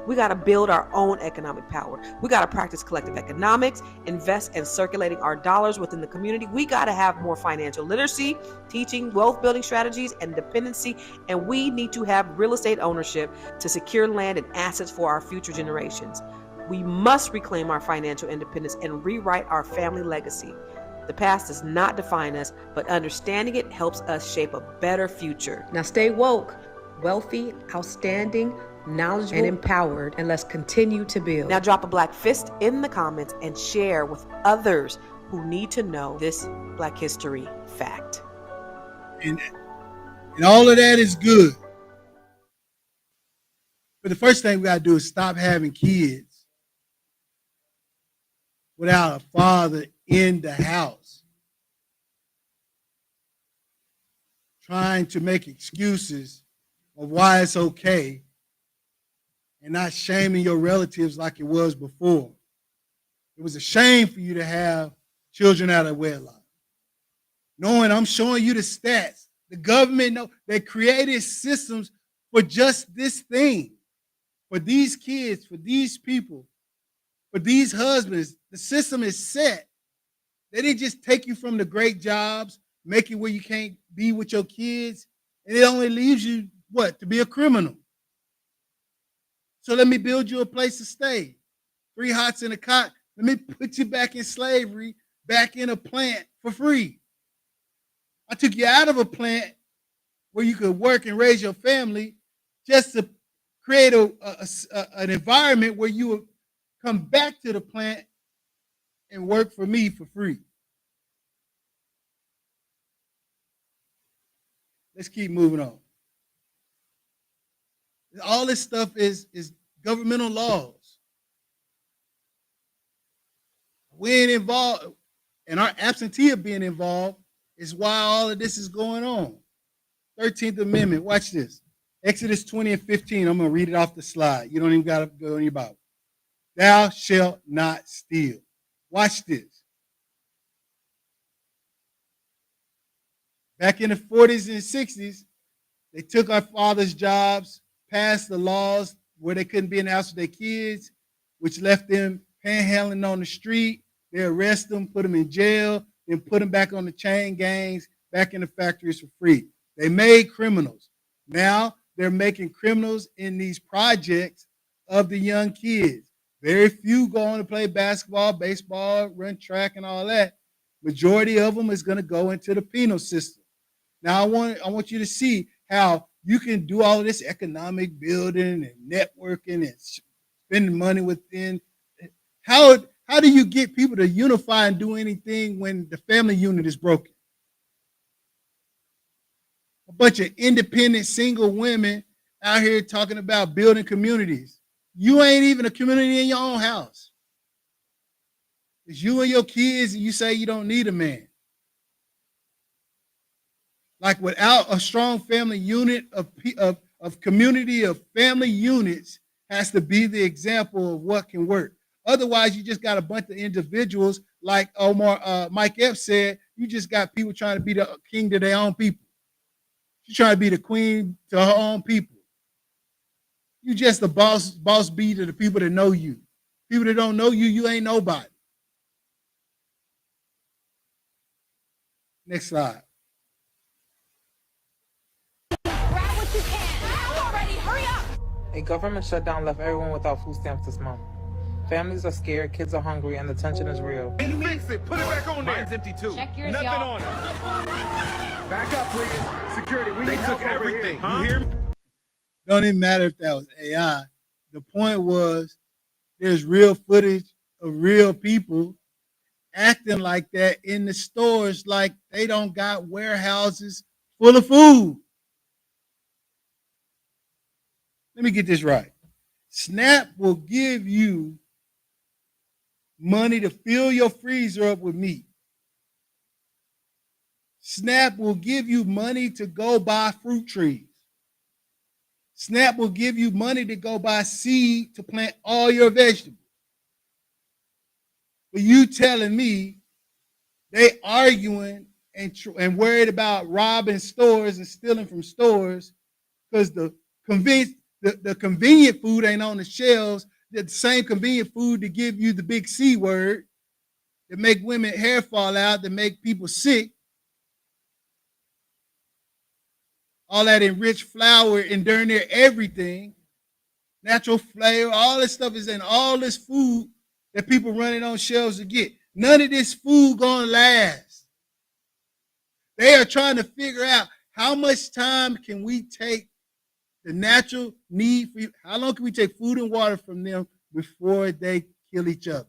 We got to build our own economic power. We got to practice collective economics, invest in circulating our dollars within the community. We got to have more financial literacy, teaching wealth building strategies and dependency. And we need to have real estate ownership to secure land and assets for our future generations. We must reclaim our financial independence and rewrite our family legacy. The past does not define us, but understanding it helps us shape a better future. Now stay woke, wealthy, outstanding, knowledgeable, and empowered, and let's continue to build. Now drop a Black fist in the comments and share with others who need to know this Black history fact. And all of that is good. But the first thing we got to do is stop having kids without a father in the house, trying to make excuses of why it's okay and not shaming your relatives like it was before. It was a shame for you to have children out of wedlock. Knowing, I'm showing you the stats. The government, they created systems for just this thing. For these kids, for these people, for these husbands, the system is set. They didn't just take you from the great jobs, make it where you can't be with your kids, and it only leaves you, what, to be a criminal. So let me build you a place to stay. 3 hots in a cot. Let me put you back in slavery, back in a plant for free. I took you out of a plant where you could work and raise your family just to create an environment where you would come back to the plant and work for me for free. Let's keep moving on. All this stuff is governmental laws. We ain't involved, and our absentee of being involved is why all of this is going on. 13th Amendment, watch this. Exodus 20 and 15, I'm going to read it off the slide. You don't even got to go in your Bible. Thou shalt not steal. Watch this. Back in the 40s and 60s, they took our fathers' jobs, passed the laws where they couldn't be in the house with their kids, which left them panhandling on the street. They arrest them, put them in jail, then put them back on the chain gangs, back in the factories for free. They made criminals. Now they're making criminals in these projects of the young kids. Very few go on to play basketball, baseball, run track, and all that. Majority of them is going to go into the penal system. Now I want you to see how you can do all of this economic building and networking and spending money within. How do you get people to unify and do anything when the family unit is broken? A bunch of independent single women out here talking about building communities. You ain't even a community in your own house. It's you and your kids, and you say you don't need a man. Like without a strong family unit of community of family units has to be the example of what can work. Otherwise, you just got a bunch of individuals like Mike Epps said, you just got people trying to be the king to their own people. She's trying to be the queen to her own people. You just the boss bee to the people that know you. People that don't know you, you ain't nobody. Next slide. A government shutdown left everyone without food stamps this month. Families are scared, kids are hungry, and the tension is real. Fix it. Put it back on there. Mine's empty too. Check yours, Nothing y'all. on it. Back up, please. Security, we need took everything. Huh? You hear me? Don't even matter if that was AI. The point was there's real footage of real people acting like that in the stores, like they don't got warehouses full of food. Let me get this right. SNAP will give you money to fill your freezer up with meat. SNAP will give you money to go buy fruit trees. SNAP will give you money to go buy seed to plant all your vegetables. But you telling me they arguing and worried about robbing stores and stealing from stores because the convenient food ain't on the shelves. The same convenient food to give you the big C word, that make women hair fall out, that make people sick. All that enriched flour and darn near everything, natural flavor, all this stuff is in all this food that people running on shelves to get. None of this food gonna last. They are trying to figure out how much time can we take the natural need for you. How long can we take food and water from them before they kill each other?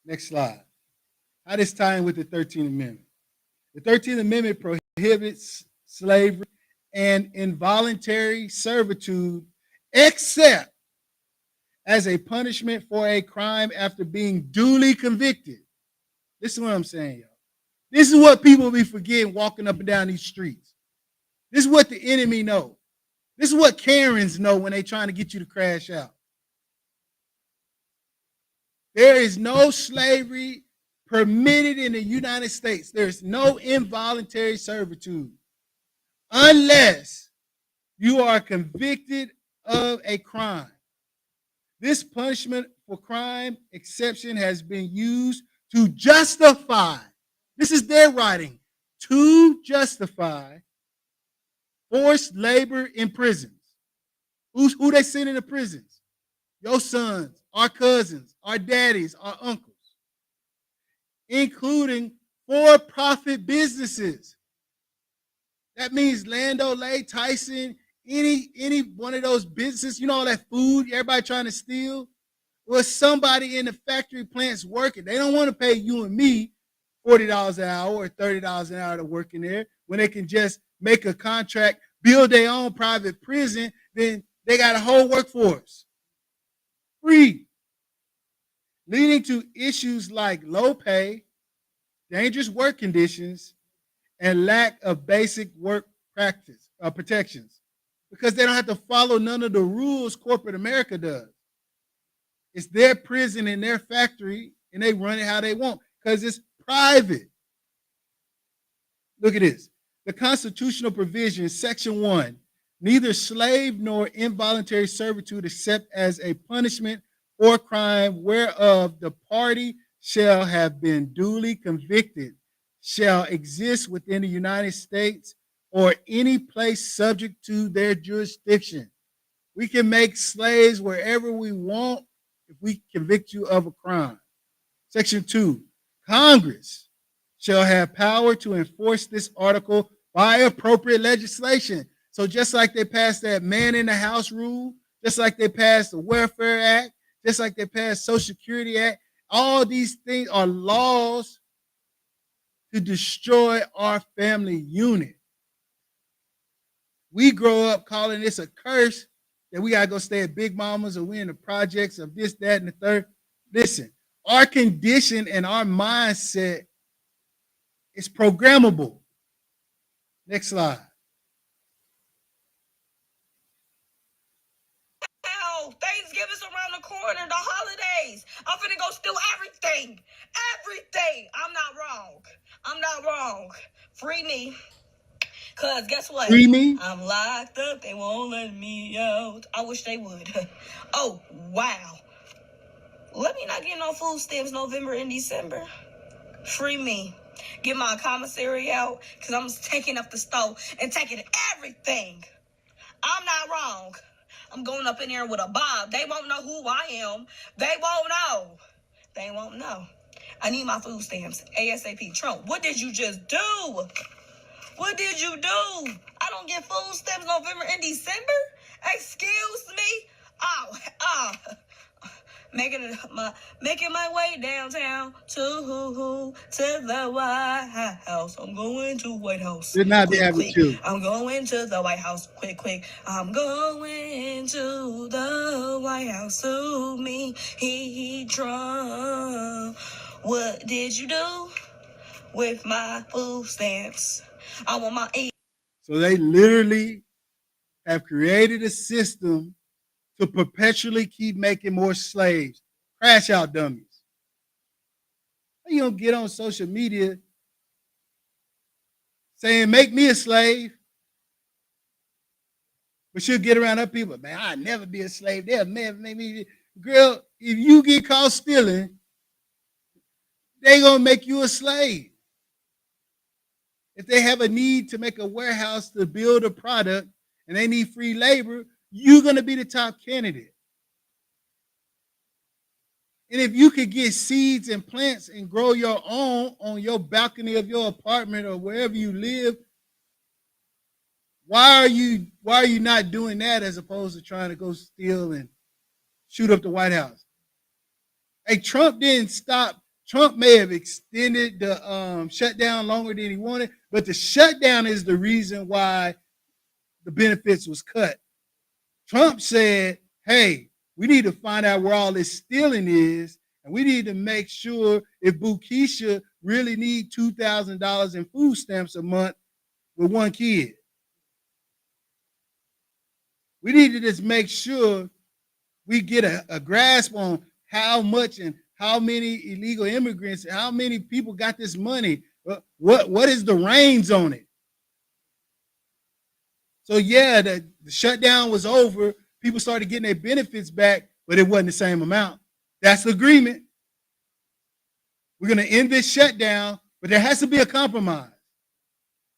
Next slide. How does tie in with the 13th Amendment? The 13th Amendment prohibits slavery and involuntary servitude except as a punishment for a crime after being duly convicted. This is what I'm saying, y'all. This is what people be forgetting walking up and down these streets. This is what the enemy know. This is what Karens know when they trying to get you to crash out. There is no slavery permitted in the United States. There's no involuntary servitude unless you are convicted of a crime. This punishment for crime exception has been used to justify, this is their writing, to justify forced labor in prisons. Who they send into prisons? Your sons, our cousins, our daddies, our uncles, including for-profit businesses. That means Land O'Lay, Tyson, any one of those businesses, you know, all that food everybody trying to steal, was somebody in the factory plants working. They don't want to pay you and me $40 an hour or $30 an hour to work in there when they can just make a contract, build their own private prison, then they got a whole workforce. Free. Leading to issues like low pay, dangerous work conditions, and lack of basic work practice protections, because they don't have to follow none of the rules corporate America does. It's their prison and their factory, and they run it how they want because it's private. Look at this. The constitutional provision, Section 1, neither slave nor involuntary servitude except as a punishment for crime whereof the party shall have been duly convicted shall exist within the United States or any place subject to their jurisdiction. We can make slaves wherever we want if we convict you of a crime. Section 2, Congress shall have power to enforce this article by appropriate legislation. So just like they passed that man in the house rule, just like they passed the Welfare Act, just like they passed Social Security Act, all these things are laws to destroy our family unit. We grow up calling this a curse that we gotta go stay at Big Mama's or we in the projects of this, that, and the third. Listen, our condition and our mindset is programmable. Next slide. Thanksgiving's around the corner, the holidays. I'm finna go steal everything. Everything. I'm not wrong. I'm not wrong. Free me. Cause guess what? Free me? I'm locked up. They won't let me out. I wish they would. Oh, wow. Let me not get no food stamps November and December. Free me. Get my commissary out. Cause I'm taking up the stove and taking everything. I'm not wrong. I'm going up in there with a bob. They won't know who I am. They won't know. They won't know. I need my food stamps. ASAP. Trump, what did you just do? What did you do? I don't get food stamps November and December? Excuse me? making my way downtown to the White House. I'm going to White House. Did not Quick, have quick. you. I'm going to the White House. Quick, quick. I'm going to the White House to meet Trump. What did you do with my food stamps? I want my So they literally have created a system to perpetually keep making more slaves. Crash out dummies. You don't get on social media saying, make me a slave. But she'll get around other people. Man, I'll never be a slave. They'll never make me. Girl, if you get caught stealing, they're going to make you a slave. If they have a need to make a warehouse to build a product and they need free labor, you're going to be the top candidate. And if you could get seeds and plants and grow your own on your balcony of your apartment or wherever you live, why are you not doing that as opposed to trying to go steal and shoot up the White House? Hey, Trump didn't stop. Trump may have extended the shutdown longer than he wanted, but the shutdown is the reason why the benefits was cut. Trump said, hey, we need to find out where all this stealing is, and we need to make sure if Bukisha really need $2,000 in food stamps a month with one kid. We need to just make sure we get a grasp on how much and how many illegal immigrants, how many people got this money. What is the reins on it? So yeah, the shutdown was over. People started getting their benefits back, but it wasn't the same amount. That's the agreement. We're going to end this shutdown, but there has to be a compromise.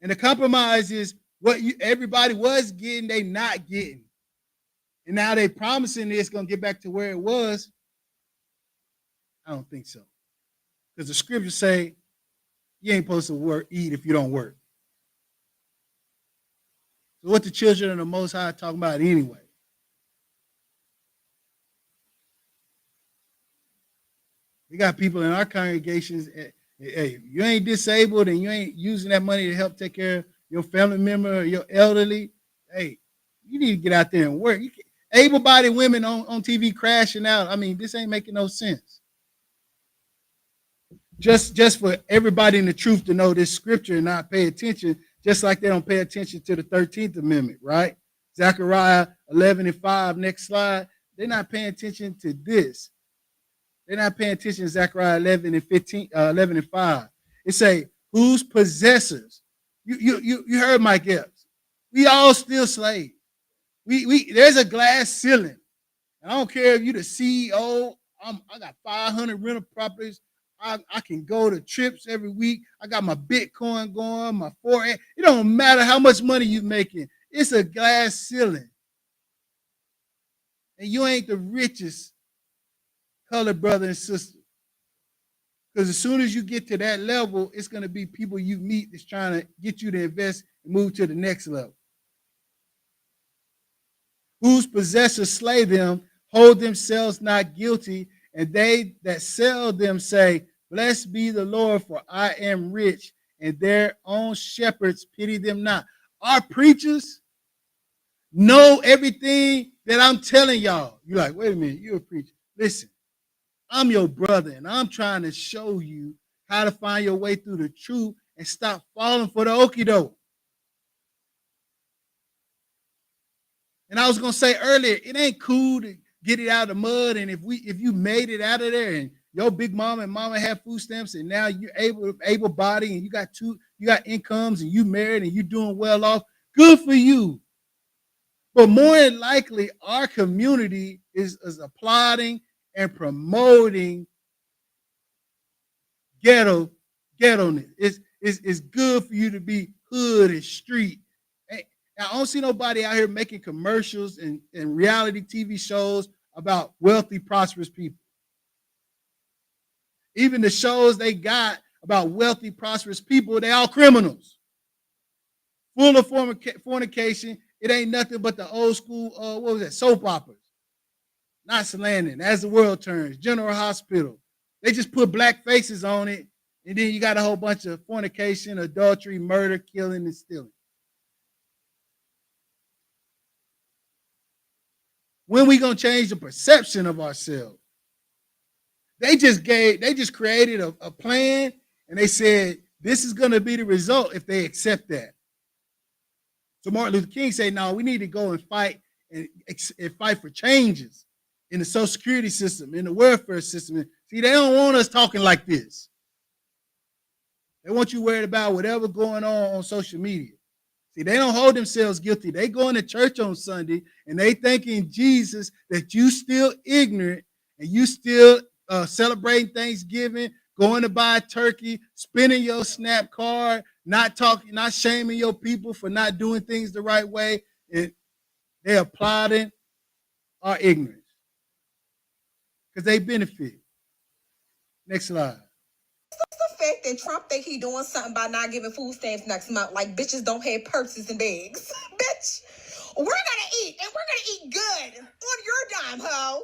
And the compromise is what everybody was getting, they not getting. And now they promising it's going to get back to where it was. I don't think so. Because the scriptures say you ain't supposed to eat if you don't work. So what the children of the Most High are talking about anyway? We got people in our congregations, hey, you ain't disabled and you ain't using that money to help take care of your family member or your elderly, hey, you need to get out there and work. Able-bodied women on TV crashing out. I mean, this ain't making no sense. Just for everybody in the truth to know this scripture and not pay attention, just like they don't pay attention to the 13th Amendment, right? Zechariah 11:5, next slide. They're not paying attention to this. They're not paying attention to Zechariah 11:5. It say, whose possessors? You heard Mike Epps. We all still slaves. There's a glass ceiling. And I don't care if you're the CEO. I got 500 rental properties. I can go to trips every week. I got my Bitcoin going, my Forex. It don't matter how much money you're making. It's a glass ceiling. And you ain't the richest colored brother and sister. Because as soon as you get to that level, it's going to be people you meet that's trying to get you to invest and move to the next level. Whose possessors slay them, hold themselves not guilty, and they that sell them say, blessed be the Lord, for I am rich, and their own shepherds pity them not. Our preachers know everything that I'm telling y'all. You're like, wait a minute, you're a preacher. Listen, I'm your brother, and I'm trying to show you how to find your way through the truth and stop falling for the okie doke. And I was gonna say earlier, it ain't cool to get it out of the mud. And if you made it out of there and your big mama and mama have food stamps and now you're able body and you got incomes and you married and you're doing well off, good for you. But more than likely, our community is applauding and promoting ghetto-ness. It's good for you to be hood and street. I don't see nobody out here making commercials and reality TV shows about wealthy, prosperous people. Even the shows they got about wealthy, prosperous people, they all criminals. Full of fornication. It ain't nothing but the old school, what was that, soap operas. Knots Landing, As the World Turns, General Hospital. They just put black faces on it, and then you got a whole bunch of fornication, adultery, murder, killing, and stealing. When we gonna change the perception of ourselves? They just created a plan, and they said this is gonna be the result if they accept that. So Martin Luther King said, no, we need to go and fight and fight for changes in the Social Security system, in the welfare system. See, they don't want us talking like this. They want you worried about whatever going on social media. See, they don't hold themselves guilty. They going to church on Sunday, and they thinking, Jesus, that you still ignorant, and you still celebrating Thanksgiving, going to buy a turkey, spending your SNAP card, not shaming your people for not doing things the right way. And they applauding our ignorance because they benefit. Next slide. What's the fact that Trump think he doing something by not giving food stamps next month? Like bitches don't have purses and bags. Bitch, we're gonna eat, and we're gonna eat good on your dime, ho.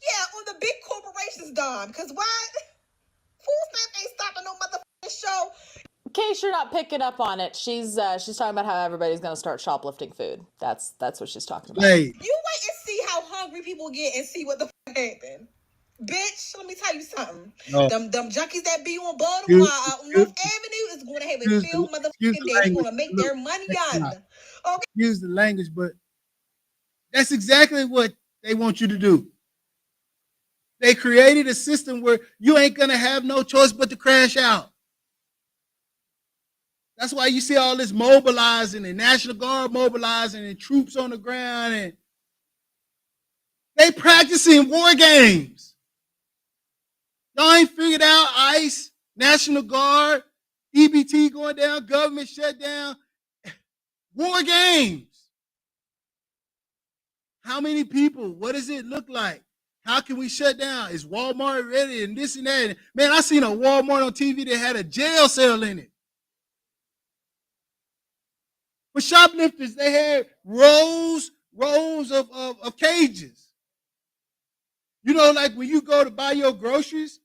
Yeah, on the big corporation's dime. Cause what? Food stamps ain't stopping no motherfucking show. In case you're not picking up on it, she's talking about how everybody's gonna start shoplifting food. That's what she's talking about. Hey. You wait and see how hungry people get and see what the fuck happen. Bitch, let me tell you something. No. Them junkies that be on Baltimore on North Avenue is going to have a field motherfucking day. They're going to make their money on. Okay. Use the language, but that's exactly what they want you to do. They created a system where you ain't going to have no choice but to crash out. That's why you see all this mobilizing and National Guard mobilizing and troops on the ground, and they practicing war games. Y'all ain't figured out ICE, National Guard, EBT going down, government shutdown, war games. How many people? What does it look like? How can we shut down? Is Walmart ready and this and that? Man, I seen a Walmart on TV that had a jail cell in it. For shoplifters, they had rows of cages. You know, like when you go to buy your groceries,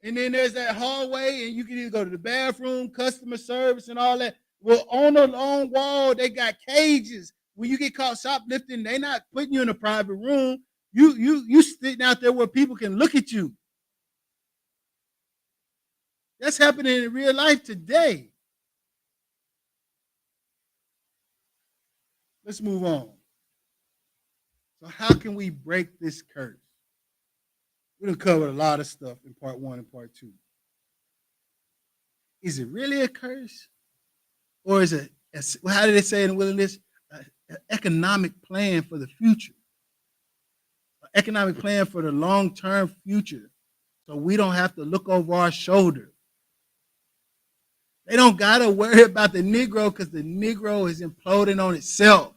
and then there's that hallway, and you can either go to the bathroom, customer service, and all that. Well, on the long wall, they got cages. When you get caught shoplifting, they're not putting you in a private room. You sitting out there where people can look at you. That's happening in real life today. Let's move on. So how can we break this curse? We done covered a lot of stuff in part 1 and part 2. Is it really a curse? Or is it, how did they say in Wilderness, an economic plan for the future? An economic plan for the long-term future, so we don't have to look over our shoulder. They don't got to worry about the Negro because the Negro is imploding on itself.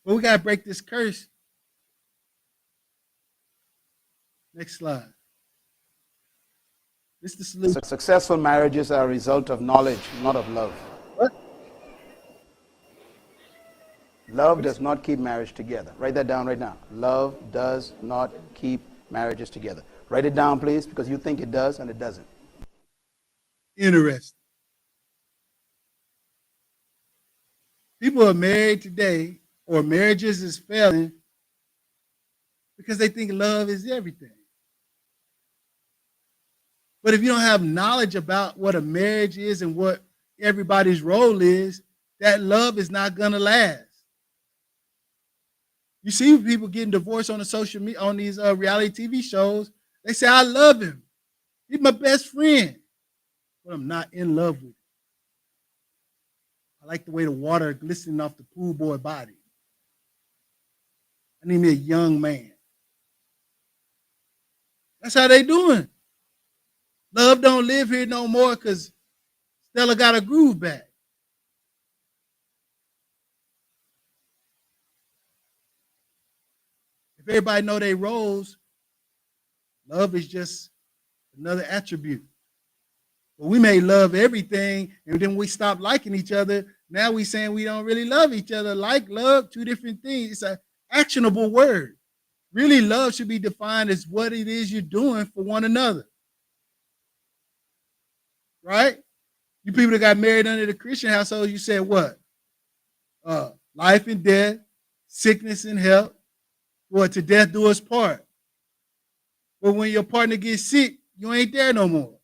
But we got to break this curse. Next slide. This is the solution. Successful marriages are a result of knowledge, not of love. What? Love does not keep marriage together. Write that down right now. Love does not keep marriages together. Write it down, please, because you think it does and it doesn't. Interesting. People are married today, or marriages is failing because they think love is everything. But if you don't have knowledge about what a marriage is and what everybody's role is, that love is not going to last. You see people getting divorced on the social media, on these reality TV shows. They say, I love him. He's my best friend. But I'm not in love with him. I like the way the water glistening off the pool boy body. I need me a young man. That's how they doing. Love don't live here no more because Stella got a groove back. If everybody know their roles, love is just another attribute. But we may love everything, and then we stop liking each other now we saying we don't really love each other. Like love, two different things. It's an actionable word. Really, love should be defined as what it is you're doing for one another. Right? You people that got married under the Christian household, you said what? Life and death, sickness and health. What, to death do us part. But when your partner gets sick, you ain't there no more.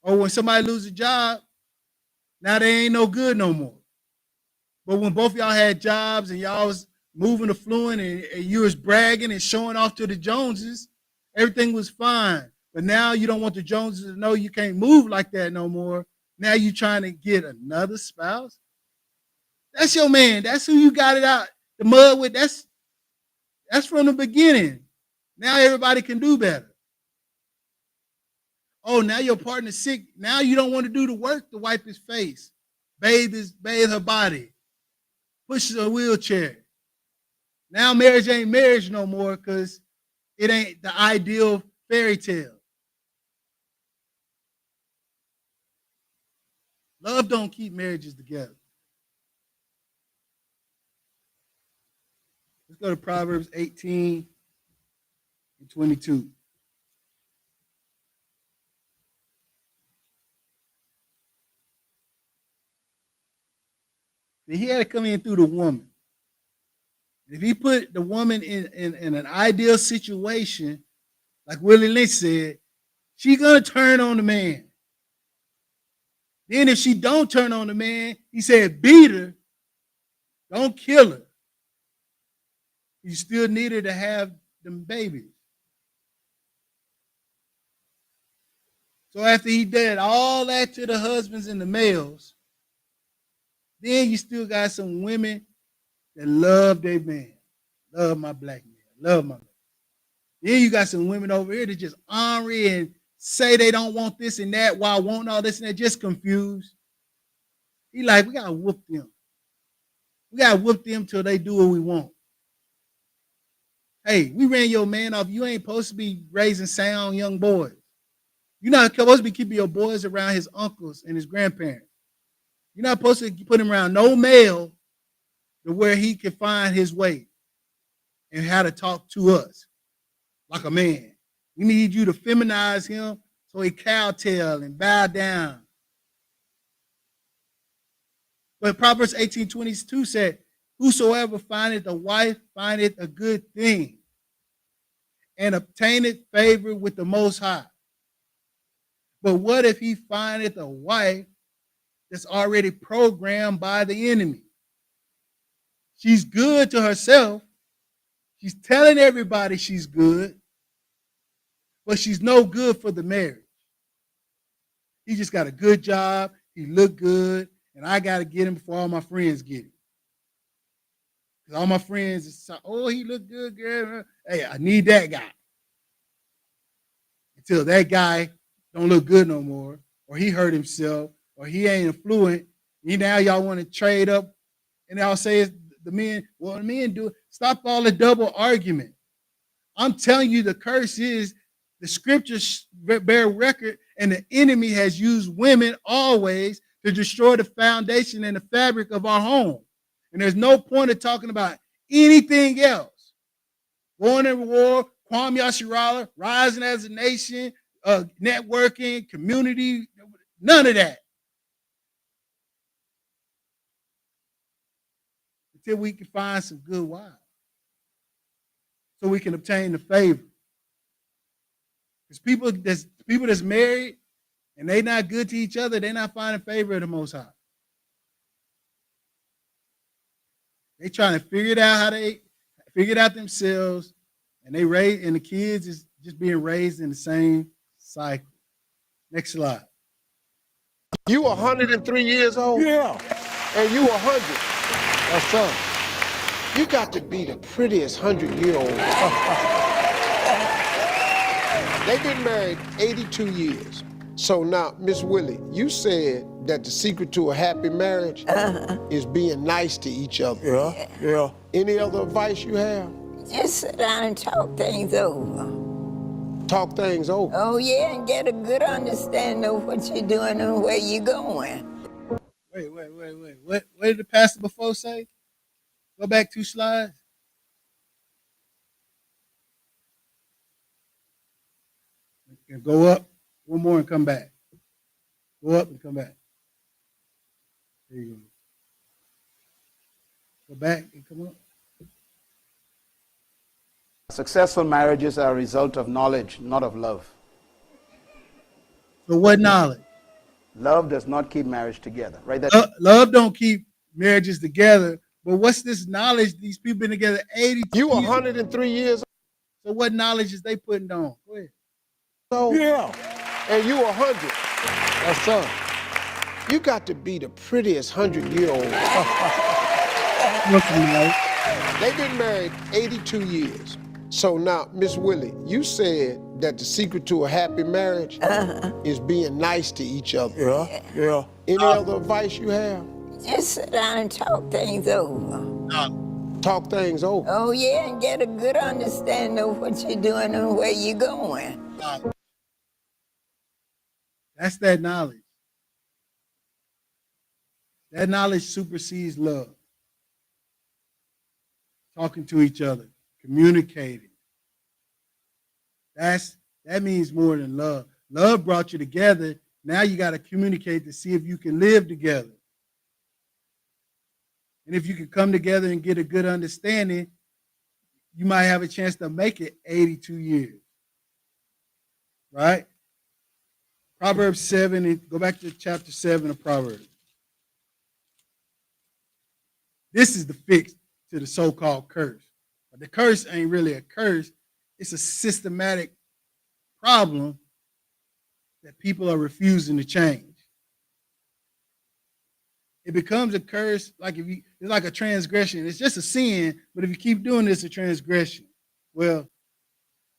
Or when somebody loses a job, now they ain't no good no more. But when both of y'all had jobs and y'all was moving affluent and you was bragging and showing off to the Joneses, everything was fine. But now you don't want the Joneses to know you can't move like that no more. Now you trying to get another spouse? That's your man. That's who you got it out the mud with. That's from the beginning. Now everybody can do better. Oh, now your partner's sick. Now you don't want to do the work to wipe his face, bathe her body, push a wheelchair. Now marriage ain't marriage no more because it ain't the ideal fairy tale. Love don't keep marriages together. Let's go to Proverbs 18 and 22. He had to come in through the woman. If he put the woman in an ideal situation, like Willie Lynch said, she's going to turn on the man. Then if she don't turn on the man, he said, beat her, don't kill her. You still need her to have them babies. So after he did all that to the husbands and the males, then you still got some women that love their man. Love my black man. Love my man. Then you got some women over here that just ornery and say they don't want this and that while wanting all this and that, just confused. He like, we got to whoop them. We got to whoop them till they do what we want. Hey, we ran your man off. You ain't supposed to be raising sound young boys. You're not supposed to be keeping your boys around his uncles and his grandparents. You're not supposed to put him around no male to where he can find his way and how to talk to us like a man. We need you to feminize him so he cowtail and bow down. But Proverbs 18:22 said, whosoever findeth a wife findeth a good thing and obtaineth favor with the Most High. But what if he findeth a wife that's already programmed by the enemy? She's good to herself. She's telling everybody she's good, but she's no good for the marriage. He just got a good job. He look good, and I got to get him before all my friends get him. Because all my friends say, oh, he look good, girl. Hey, I need that guy. Until that guy don't look good no more, or he hurt himself, or he ain't affluent. Now y'all want to trade up, and y'all say it's the men. Well, the men do it. Stop all the double argument. I'm telling you, the curse is the scriptures bear record, and the enemy has used women always to destroy the foundation and the fabric of our home. And there's no point of talking about anything else. Going to war, Kwame Yashirala, rising as a nation, networking, community, none of that. Until we can find some good wives. So we can obtain the favor. Because people that's married and they not good to each other, they're not finding favor of the Most High. They trying to figure it out how they figure it out themselves, and the kids is just being raised in the same cycle. Next slide. You 103 years old? Yeah. And you 100. That's son. You got to be the prettiest 100-year-old. They've been married 82 years. So now, Miss Willie, you said that the secret to a happy marriage is being nice to each other. Yeah. Any other advice you have? Just sit down and talk things over. Talk things over? Oh, yeah, and get a good understanding of what you're doing and where you're going. Wait Wait. What did the pastor before say? Go back 2 slides. And go up 1 more and come back. Go up and come back. There you go. Go back and come up. Successful marriages are a result of knowledge, not of love. So what knowledge? Love does not keep marriage together, right? Love don't keep marriages together. But what's this knowledge? These people been together 80 You years. 103 years. So what knowledge is they putting on? Go ahead. So Yeah. And you 100. That's up. You got to be the prettiest 100-year-old. They've been married 82 years. So now, Miss Willie, you said that the secret to a happy marriage is being nice to each other. Yeah. Any other advice you have? Just sit down and talk things over. Talk things over. Oh, yeah, and get a good understanding of what you're doing and where you're going. That's that knowledge. That knowledge supersedes love. Talking to each other, communicating. That means more than love. Love brought you together. Now you got to communicate to see if you can live together. And if you can come together and get a good understanding, you might have a chance to make it 82 years. Right? Proverbs 7, and go back to chapter 7 of Proverbs. This is the fix to the so-called curse. But the curse ain't really a curse. It's a systematic problem that people are refusing to change. It becomes a curse, it's like a transgression. It's just a sin, but if you keep doing this, it's a transgression. Well,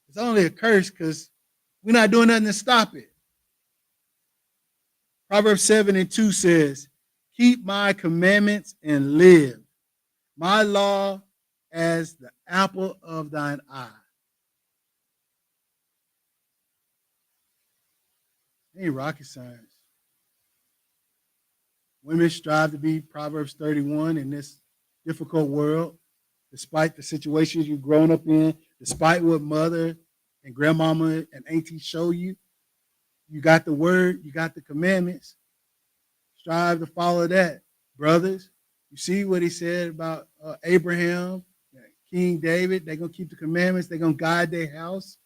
it's only a curse because we're not doing nothing to stop it. Proverbs 7:2 says, keep my commandments and live. My law as the apple of thine eye. Ain't rocket science. Women strive to be Proverbs 31 in this difficult world, despite the situations you've grown up in, despite what mother and grandmama and auntie show you. You got the word, you got the commandments. Strive to follow that, brothers. You see what he said about Abraham, King David. They're going to keep the commandments. They're going to guide their house.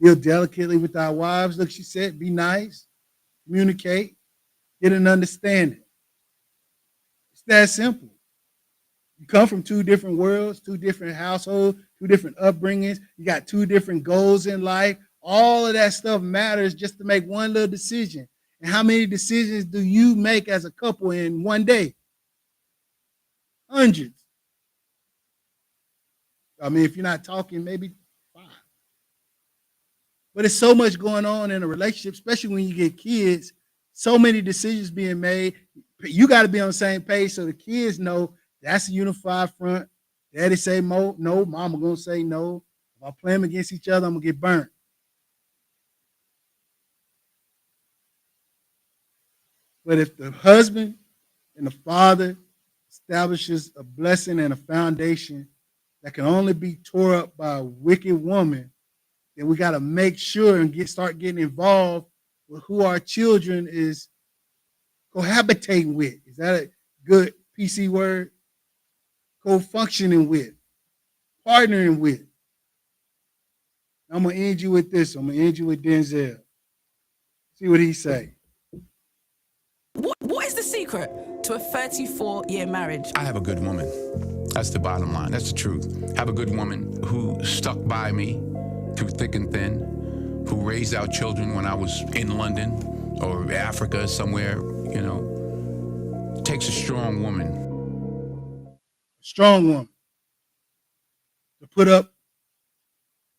Deal delicately with our wives. Look, she said, be nice, communicate, get an understanding. It's that simple. You come from 2 different worlds, 2 different households, 2 different upbringings. You got 2 different goals in life. All of that stuff matters just to make one little decision. And how many decisions do you make as a couple in one day? Hundreds. I mean, if you're not talking, maybe 5. But there's so much going on in a relationship, especially when you get kids, so many decisions being made. You got to be on the same page so the kids know that's a unified front. Daddy say no, mama going to say no. If I play them against each other, I'm going to get burnt. But if the husband and the father establishes a blessing and a foundation that can only be tore up by a wicked woman, then we got to make sure and start getting involved with who our children is cohabitating with. Is that a good PC word? Co-functioning with, partnering with. I'm going to end you with this. I'm going to end you with Denzel. See what he say. What is the secret to a 34-year marriage? I have a good woman. That's the bottom line. That's the truth. I have a good woman who stuck by me through thick and thin, who raised our children when I was in London or Africa somewhere, you know. It takes a strong woman. A strong woman to put up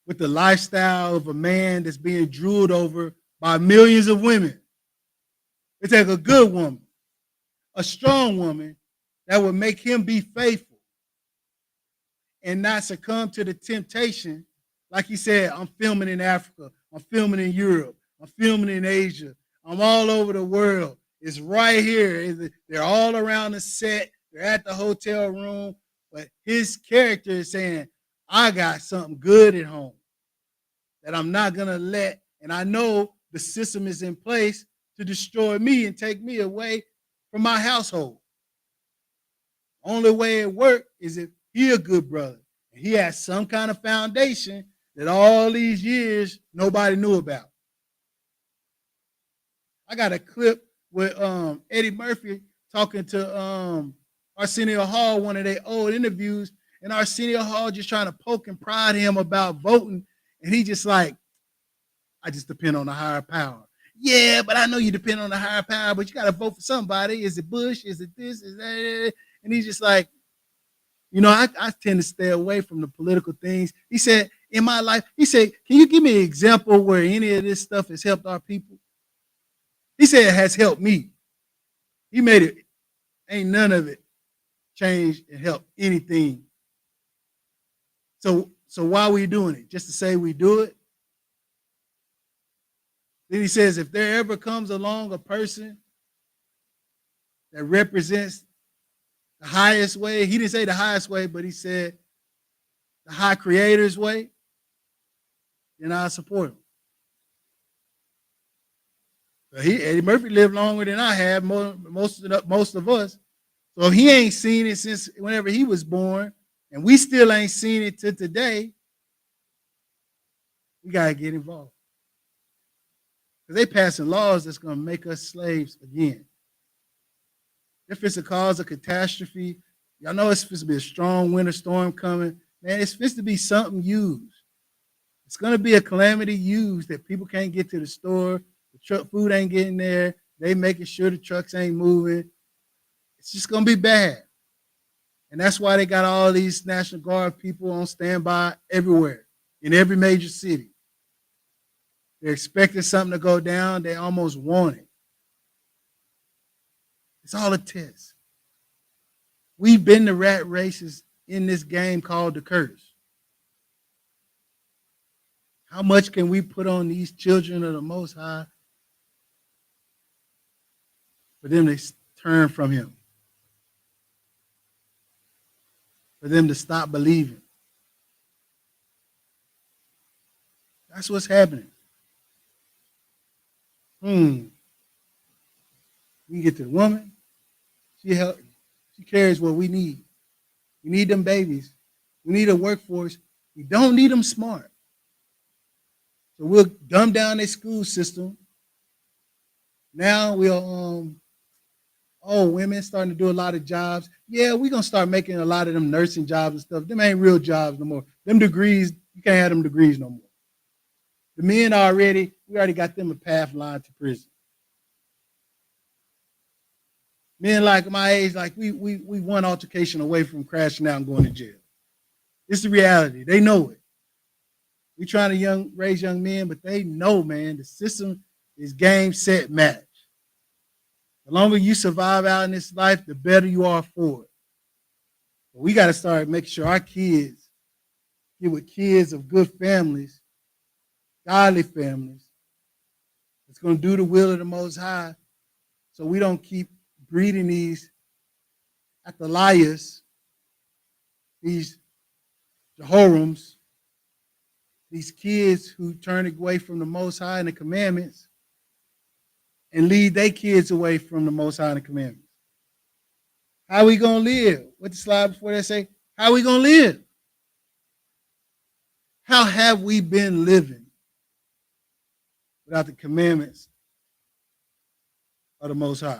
with the lifestyle of a man that's being drooled over by millions of women. It takes a good woman, a strong woman that would make him be faithful and not succumb to the temptation. Like he said, I'm filming in Africa, I'm filming in Europe, I'm filming in Asia, I'm all over the world. It's right here. They're all around the set. They're at the hotel room. But his character is saying, I got something good at home that I'm not going to let. And I know the system is in place to destroy me and take me away from my household. Only way it worked is if he a good brother. And he has some kind of foundation that all these years nobody knew about. I got a clip with Eddie Murphy talking to Arsenio Hall, one of their old interviews, and Arsenio Hall just trying to poke and prod him about voting. And he just like, I just depend on the higher power. Yeah, but I know you depend on the higher power, but you got to vote for somebody. Is it Bush? Is it this? Is that? And he's just like, you know, I tend to stay away from the political things. He said, in my life, he said, can you give me an example where any of this stuff has helped our people? He said it has helped me. He made it, ain't none of it changed and helped anything. So why are we doing it? Just to say we do it? Then he says, if there ever comes along a person that represents the highest way, he didn't say the highest way, but he said the high creator's way, then I'll support him. But Eddie Murphy lived longer than I have, most of us. So if he ain't seen it since whenever he was born, and we still ain't seen it to today, we got to get involved. Because they passing laws that's going to make us slaves again. If it's a cause of catastrophe, y'all know it's supposed to be a strong winter storm coming. Man, it's supposed to be something used. It's going to be a calamity used that people can't get to the store. The truck food ain't getting there. They making sure the trucks ain't moving. It's just going to be bad. And that's why they got all these National Guard people on standby everywhere, in every major city. They're expecting something to go down. They almost want it. It's all a test. We've been the rat races in this game called the curse. How much can we put on these children of the Most High for them to turn from him? For them to stop believing? That's what's happening. We get to the woman. She carries what we need. We need them babies. We need a workforce. We don't need them smart. So we'll dumb down their school system. Now we'll, women starting to do a lot of jobs. Yeah, we're going to start making a lot of them nursing jobs and stuff. Them ain't real jobs no more. Them degrees, you can't have them degrees no more. The men we already got them a path line to prison. Men like my age, like we one altercation away from crashing out and going to jail. It's the reality. They know it. We trying to raise young men, but they know, man, the system is game, set, match. The longer you survive out in this life, the better you are for it. But we got to start making sure our kids get with kids of good families, godly families, that's going to do the will of the Most High, so we don't keep breeding these Athaliahs, these Jehorims, these kids who turn away from the Most High and the commandments and lead their kids away from the Most High and the commandments. How are we going to live? What the slide before they say, how are we going to live? How have we been living without the commandments of the Most High?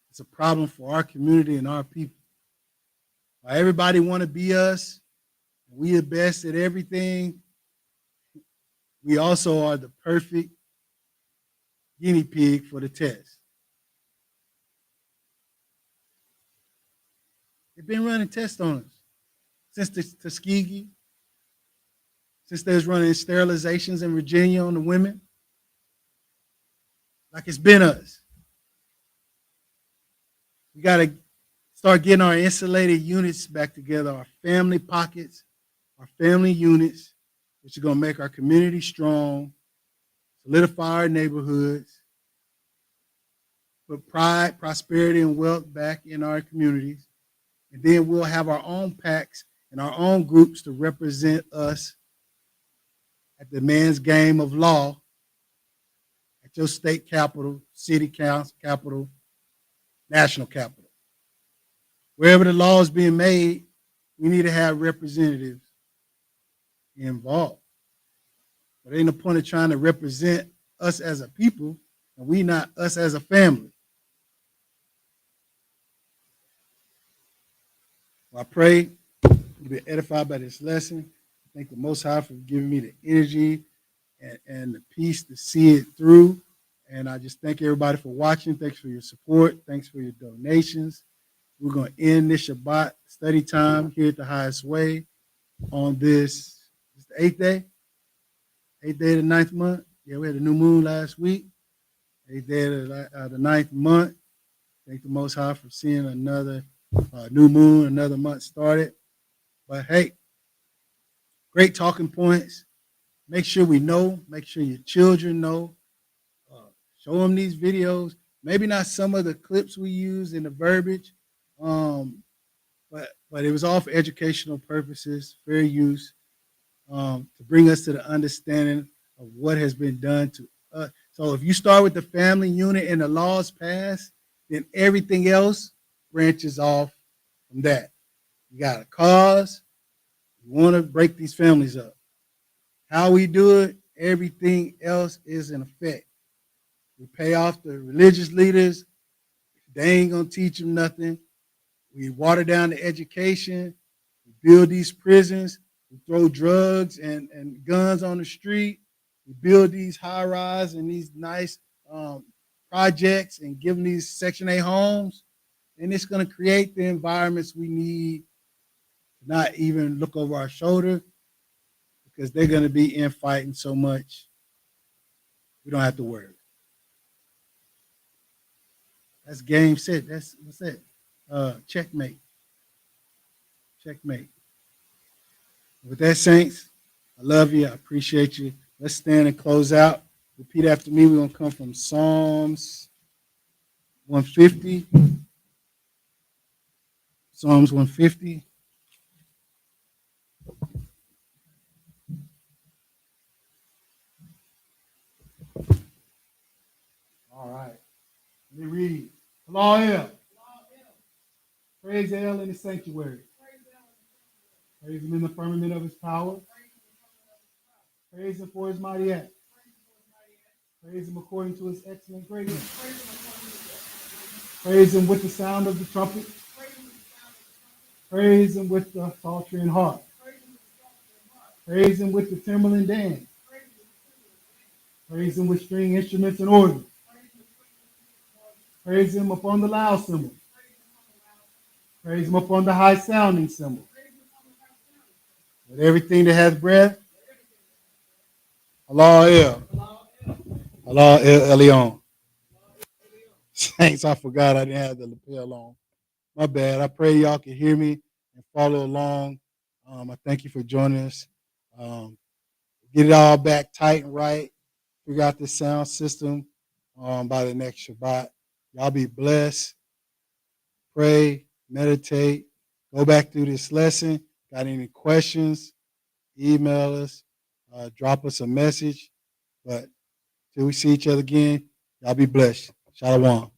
It's a problem for our community and our people. While everybody want to be us, we are best at everything, we also are the perfect guinea pig for the test. They've been running tests on us since the Tuskegee, since they was running sterilizations in Virginia on the women. Like it's been us. We got to start getting our insulated units back together, our family pockets, our family units, which are going to make our community strong solidify our neighborhoods, put pride, prosperity, and wealth back in our communities. And then we'll have our own packs and our own groups to represent us at the men's game of law at your state capital, city council, capital, national capital. Wherever the law is being made, we need to have representatives involved. But ain't no point of trying to represent us as a people and we not us as a family. Well, I pray you've been edified by this lesson. Thank the Most High for giving me the energy and the peace to see it through. And I just thank everybody for watching. Thanks for your support. Thanks for your donations. We're going to end this Shabbat study time here at the Highest Way on this the 8th day? 8th day of the 9th month. Yeah, we had a new moon last week. 8th day of the 9th month. Thank the Most High for seeing another new moon, another month started. But hey, great talking points. Make sure we know. Make sure your children know. Show them these videos. Maybe not some of the clips we use in the verbiage, but it was all for educational purposes, fair use, to bring us to the understanding of what has been done to us. So if you start with the family unit and the laws passed, then everything else branches off from that. You got a cause. You want to break these families up. How we do it, everything else is in effect. We pay off the religious leaders. They ain't going to teach them nothing. We water down the education. We build these prisons. We throw drugs and guns on the street. We build these high-rise and these nice projects and give them these Section 8 homes. And it's going to create the environments we need to not even look over our shoulder because they're going to be infighting so much. We don't have to worry. That's game set. That's it. Checkmate. Checkmate. With that, saints, I love you. I appreciate you. Let's stand and close out. Repeat after me. We're going to come from Psalms 150. Psalms 150. All right. Let me read. Elyon. Praise El in the sanctuary. Praise him in the firmament of his power. Praise him for his mighty acts. Praise him according to his excellent greatness. Praise him with the sound of the trumpet. Praise him with the psaltery and harp. Praise him with the timbrel and dance. Praise him with string instruments and organs. Praise him upon the loud cymbal. Praise him upon the high sounding cymbal. With everything that has breath. Allah El. Allah El Elyon. Saints, I forgot I didn't have the lapel on. My bad. I pray y'all can hear me and follow along. I thank you for joining us. Get it all back tight and right. Figure out the sound system by the next Shabbat. Y'all be blessed. Pray, meditate. Go back through this lesson. Got any questions? Email us. Drop us a message. But till we see each other again, y'all be blessed. Shalom.